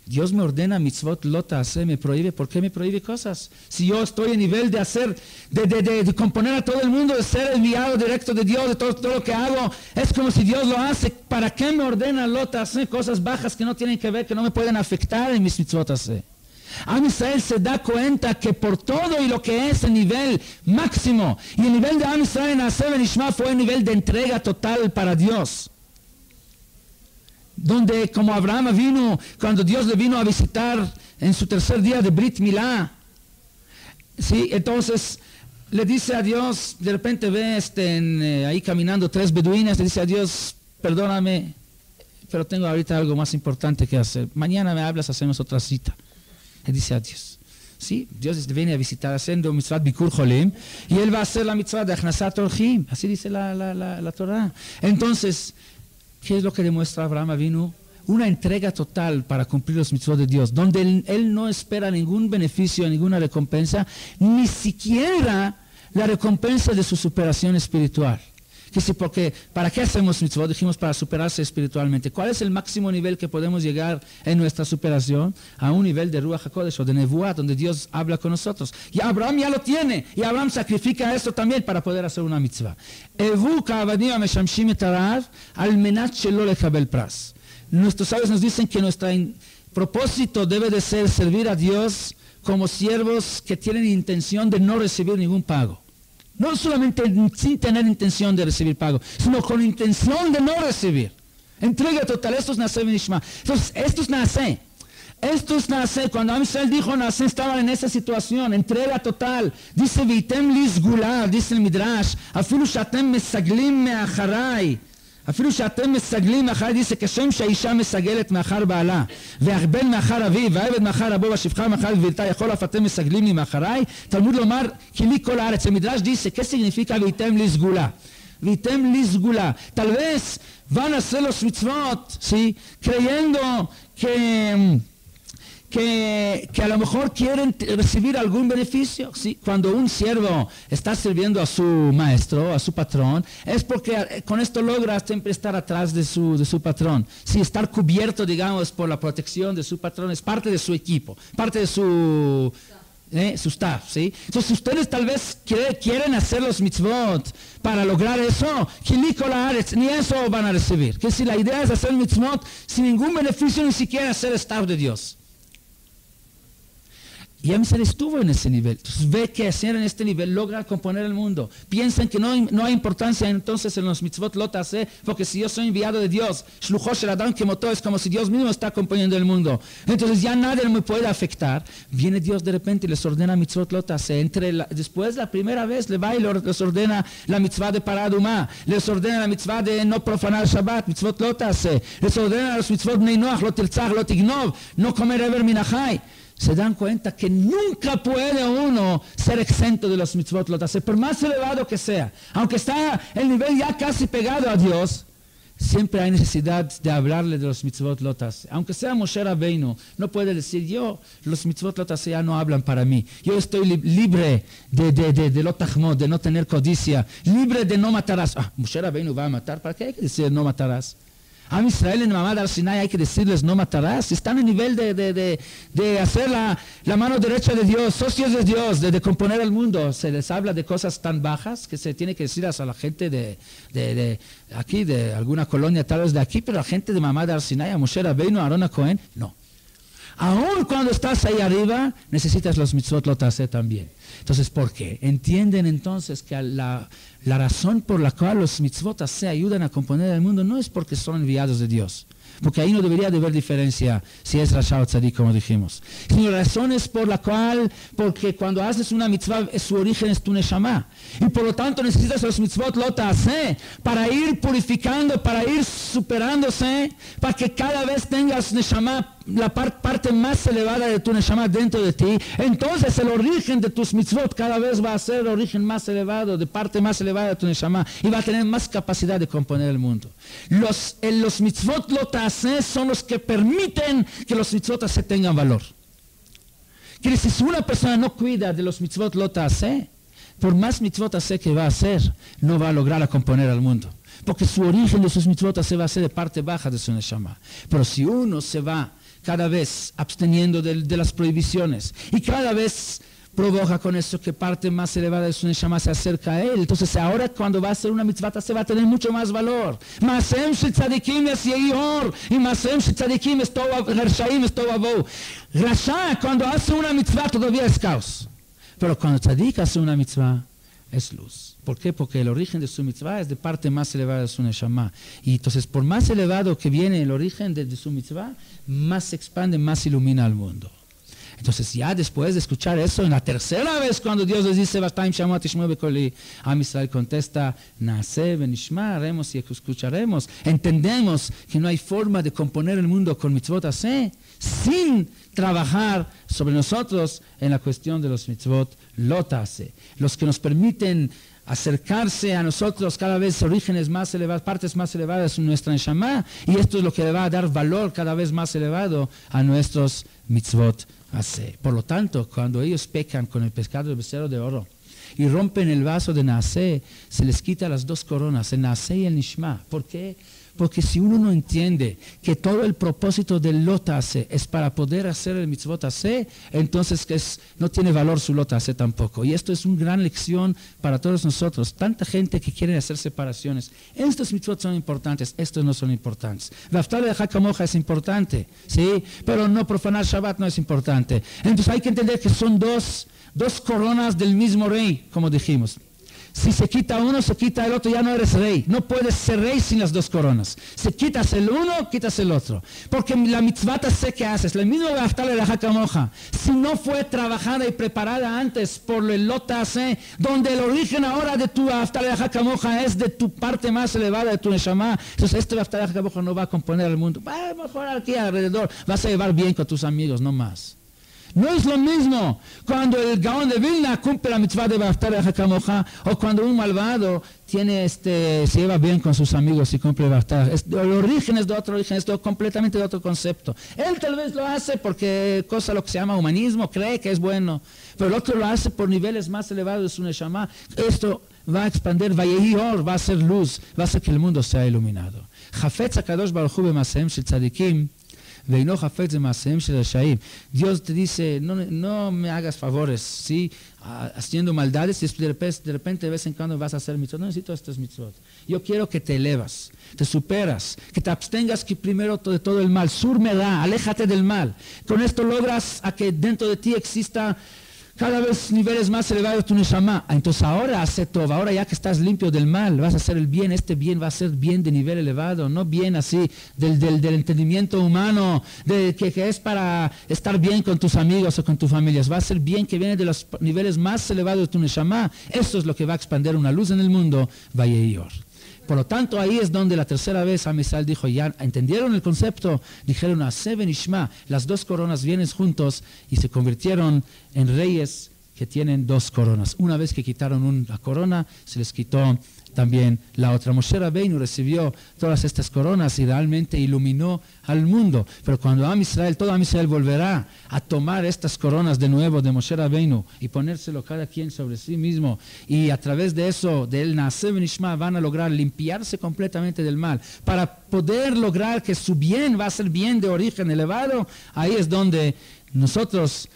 Speaker 1: Dios me ordena mitzvot lo ta'aseh, me prohíbe. ¿Por qué me prohíbe cosas? Si yo estoy en nivel de hacer, de componer a todo el mundo, de ser enviado directo de Dios, de todo lo que hago, es como si Dios lo hace. ¿Para qué me ordena lo ta'aseh? Cosas bajas que no tienen que ver, que no me pueden afectar en mis mitzvot ta'aseh. Am Israel se da cuenta que por todo y lo que es el nivel máximo, y el nivel de Am Israel en Aseh Benishma fue el nivel de entrega total para Dios. Donde como Abraham vino, cuando Dios le vino a visitar en su tercer día de Brit Milá, ¿sí? Entonces le dice a Dios, de repente ve ahí caminando 3 beduinas, le dice a Dios, perdóname, pero tengo ahorita algo más importante que hacer. Mañana me hablas, hacemos otra cita. Le dice a Dios. Sí, Dios viene a visitar haciendo mitzvah Bikur Cholim y él va a hacer la mitzvah de Achnasat Orchim. Así dice la Torah. Entonces, ¿qué es lo que demuestra Abraham Avinu? Una entrega total para cumplir los mitzvot de Dios, donde él no espera ningún beneficio, ninguna recompensa, ni siquiera la recompensa de su superación espiritual. Que sí, porque, ¿para qué hacemos mitzvot? Dijimos para superarse espiritualmente. ¿Cuál es el máximo nivel que podemos llegar en nuestra superación? A un nivel de Ruach HaKodesh o de Nevuah, donde Dios habla con nosotros. Y Abraham ya lo tiene. Y Abraham sacrifica eso también para poder hacer una mitzvah. Nuestros sabios nos dicen que nuestro propósito debe de ser servir a Dios como siervos que tienen intención de no recibir ningún pago. No solamente sin tener intención de recibir pago, sino con intención de no recibir. Entrega total. Esto es Naaseh Benishma. Entonces, esto es Naaseh. Esto es Naaseh. Cuando Am Israel dijo Naaseh, estaban en esa situación. Entrega total. Dice, Vitem li sgula, dice el Midrash, afilu shatem mesaglim me'acharai. אפילו שאתם מסגלים אחרי, dice כשם שהאישה מסגלת מאחר בעלה והבן מאחר אביו והעבד מאחר רבו והשפחה מאחר גבילתה יכול אף אתם מסגלים לי מאחריי. תלמוד לומר כי לי כל הארץ. el Midrash dice ¿qué significa ויתם לי סגולה? ויתם לי סגולה. tal vez van a hacer los mitzvot, ¿sí? creyendo que a lo mejor quieren recibir algún beneficio. ¿Sí? Cuando un siervo está sirviendo a su maestro, a su patrón, es porque con esto logra siempre estar atrás de su patrón. Sí, estar cubierto, digamos, por la protección de su patrón, es parte de su equipo, parte de su su staff, ¿sí? Entonces ustedes tal vez quieren hacer los mitzvot para lograr eso, ni eso van a recibir. Que si la idea es hacer mitzvot sin ningún beneficio, ni siquiera ser staff de Dios. Y Am Israel estuvo en ese nivel. Entonces ve que hacer en este nivel logra componer el mundo. Piensan que no hay importancia entonces en los mitzvot lot hace, porque si yo soy enviado de Dios, shlucho shel Adam kemoto, es como si Dios mismo está componiendo el mundo. Entonces ya nadie me puede afectar. Viene Dios de repente y les ordena mitzvot lot hace. Después la primera vez le va y les ordena la mitzvah de paradumá, les ordena la mitzvah de no profanar Shabbat, mitzvot lot hace, les ordena los mitzvot bnei noach, lo tiltzach, lo tignov, no comer ever minachai. Se dan cuenta que nunca puede uno ser exento de los mitzvot lot hace, por más elevado que sea. Aunque está el nivel ya casi pegado a Dios, siempre hay necesidad de hablarle de los mitzvot lot hace. Aunque sea Moshe Rabbeinu, no puede decir, los mitzvot lot hace ya no hablan para mí. Yo estoy libre de lo tachmod, de no tener codicia, libre de no matarás. Moshe Rabbeinu va a matar, ¿para qué hay que decir no matarás? A Israel en Mamad al-Sinai hay que decirles no matarás. Están en el nivel de hacer la mano derecha de Dios, socios de Dios, de componer el mundo. Se les habla de cosas tan bajas que se tiene que decir a la gente de aquí, de alguna colonia tal vez de aquí, pero la gente de Mamad al-Sinai, a Moshe Rabbeinu, a Aarón a Cohen, no. Aún cuando estás ahí arriba, necesitas los mitzvot lot hace también. Entonces, ¿por qué? Entienden entonces que la razón por la cual los mitzvot hace ayudan a componer el mundo no es porque son enviados de Dios, porque ahí no debería de haber diferencia si es Rasha o Tzadik, como dijimos. Sino la razón es porque cuando haces una mitzvah, su origen es tu neshama. Y por lo tanto necesitas los mitzvot lot hace para ir purificando, para ir superándose, para que cada vez tengas neshama, la parte más elevada de tu neshama dentro de ti. Entonces el origen de tus mitzvot cada vez va a ser el origen más elevado, de parte más elevada de tu neshama, y va a tener más capacidad de componer el mundo. Los mitzvot lot hace son los que permiten que los mitzvot hace tengan valor. Que si una persona no cuida de los mitzvot lot hace, por más mitzvot hace que va a hacer, no va a lograr componer el mundo. Porque su origen de sus mitzvot hace va a ser de parte baja de su neshama. Pero si uno se va cada vez absteniendo de las prohibiciones y cada vez provoca con eso que parte más elevada de su neshama se acerca a él, entonces ahora cuando va a hacer una mitzvah se va a tener mucho más valor. Masem shel tzadikim yasei or, y masem shel tzadikim es rashaim es tovavu. Rasha cuando hace una mitzvah todavía es caos, pero cuando tzadik hace una mitzvah es luz. ¿Por qué? Porque el origen de su mitzvah es de parte más elevada de su neshama. Y entonces, por más elevado que viene el origen de su mitzvah, más se expande, más ilumina al mundo. Entonces, ya después de escuchar eso, en la tercera vez cuando Dios les dice, Am Israel contesta, Naaseh venishma, haremos y escucharemos. Entendemos que no hay forma de componer el mundo con mitzvot hace sin trabajar sobre nosotros en la cuestión de los mitzvot lot hace, los que nos permiten acercarse a nosotros cada vez orígenes más elevados, partes más elevadas de nuestra neshama, y esto es lo que le va a dar valor cada vez más elevado a nuestros mitzvot hace. Por lo tanto, cuando ellos pecan con el pescado del becerro de oro y rompen el vaso de Naaseh, se les quita las dos coronas, el Naaseh y el Nishma. ¿Por qué? Porque si uno no entiende que todo el propósito del lot hace es para poder hacer el mitzvot hace, entonces no tiene valor su lot hace tampoco. Y esto es una gran lección para todos nosotros. Tanta gente que quiere hacer separaciones. Estos mitzvot son importantes, estos no son importantes. Vaftar leja kamoja es importante, ¿sí? Pero no profanar Shabbat no es importante. Entonces hay que entender que son dos coronas del mismo rey, como dijimos. Si se quita uno, se quita el otro, ya no eres rey. No puedes ser rey sin las dos coronas. Si quitas el uno, quitas el otro. Porque la mitzvah sé que haces. La misma Vaftar leja kamoja. Si no fue trabajada y preparada antes por el lot hace, donde el origen ahora de tu Vaftar leja kamoja es de tu parte más elevada de tu neshama, entonces este Vaftar leja kamoja no va a componer el mundo. Va a mejorar aquí alrededor. Vas a llevar bien con tus amigos, no más. No es lo mismo cuando el Gaón de Vilna cumple la mitzvah de Vaftar leja kamoja, o cuando un malvado se lleva bien con sus amigos y cumple Vaftar. El origen es de otro origen, es completamente de otro concepto. Él tal vez lo hace porque lo que se llama humanismo, cree que es bueno, pero el otro lo hace por niveles más elevados de su neshama. Esto va a expandir, va a ser luz, va a hacer que el mundo sea iluminado. Hafetz HaKadosh Baruch Hu b'maseim shel tzadikim, Dios te dice, no me hagas favores, ¿sí? Haciendo maldades y de repente de vez en cuando vas a hacer mitzvot. No necesito estas mitzvot. Yo quiero que te elevas, te superas, que te abstengas que primero de todo el mal. Surmedá, aléjate del mal. Con esto logras a que dentro de ti exista cada vez niveles más elevados de tu neshama. Entonces ahora hace todo, ahora ya que estás limpio del mal, vas a hacer el bien. Este bien va a ser bien de nivel elevado, no bien así del entendimiento humano, que es para estar bien con tus amigos o con tus familias. Va a ser bien que viene de los niveles más elevados de tu neshama. Eso es lo que va a expandir una luz en el mundo. Vayeyor. Por lo tanto, ahí es donde la tercera vez Am Yisrael dijo, ya entendieron el concepto, dijeron a Seben Ishma, las dos coronas vienen juntos y se convirtieron en reyes que tienen dos coronas. Una vez que quitaron una corona, se les quitó también la otra. Moshe Rabbeinu recibió todas estas coronas y realmente iluminó al mundo. Pero cuando todo Am Yisrael volverá a tomar estas coronas de nuevo de Moshe Rabbeinu y ponérselo cada quien sobre sí mismo, y a través de eso, del Naaseh Benishma, van a lograr limpiarse completamente del mal, para poder lograr que su bien va a ser bien de origen elevado. Ahí es donde nosotros,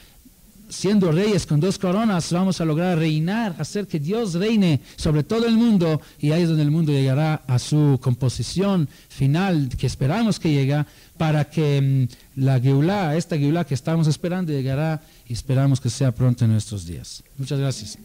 Speaker 1: siendo reyes con dos coronas, vamos a lograr reinar, hacer que Dios reine sobre todo el mundo, y ahí es donde el mundo llegará a su composición final, que esperamos que llegue, para que la Geulá, esta Geulá que estamos esperando, llegará y esperamos que sea pronto en nuestros días. Muchas gracias.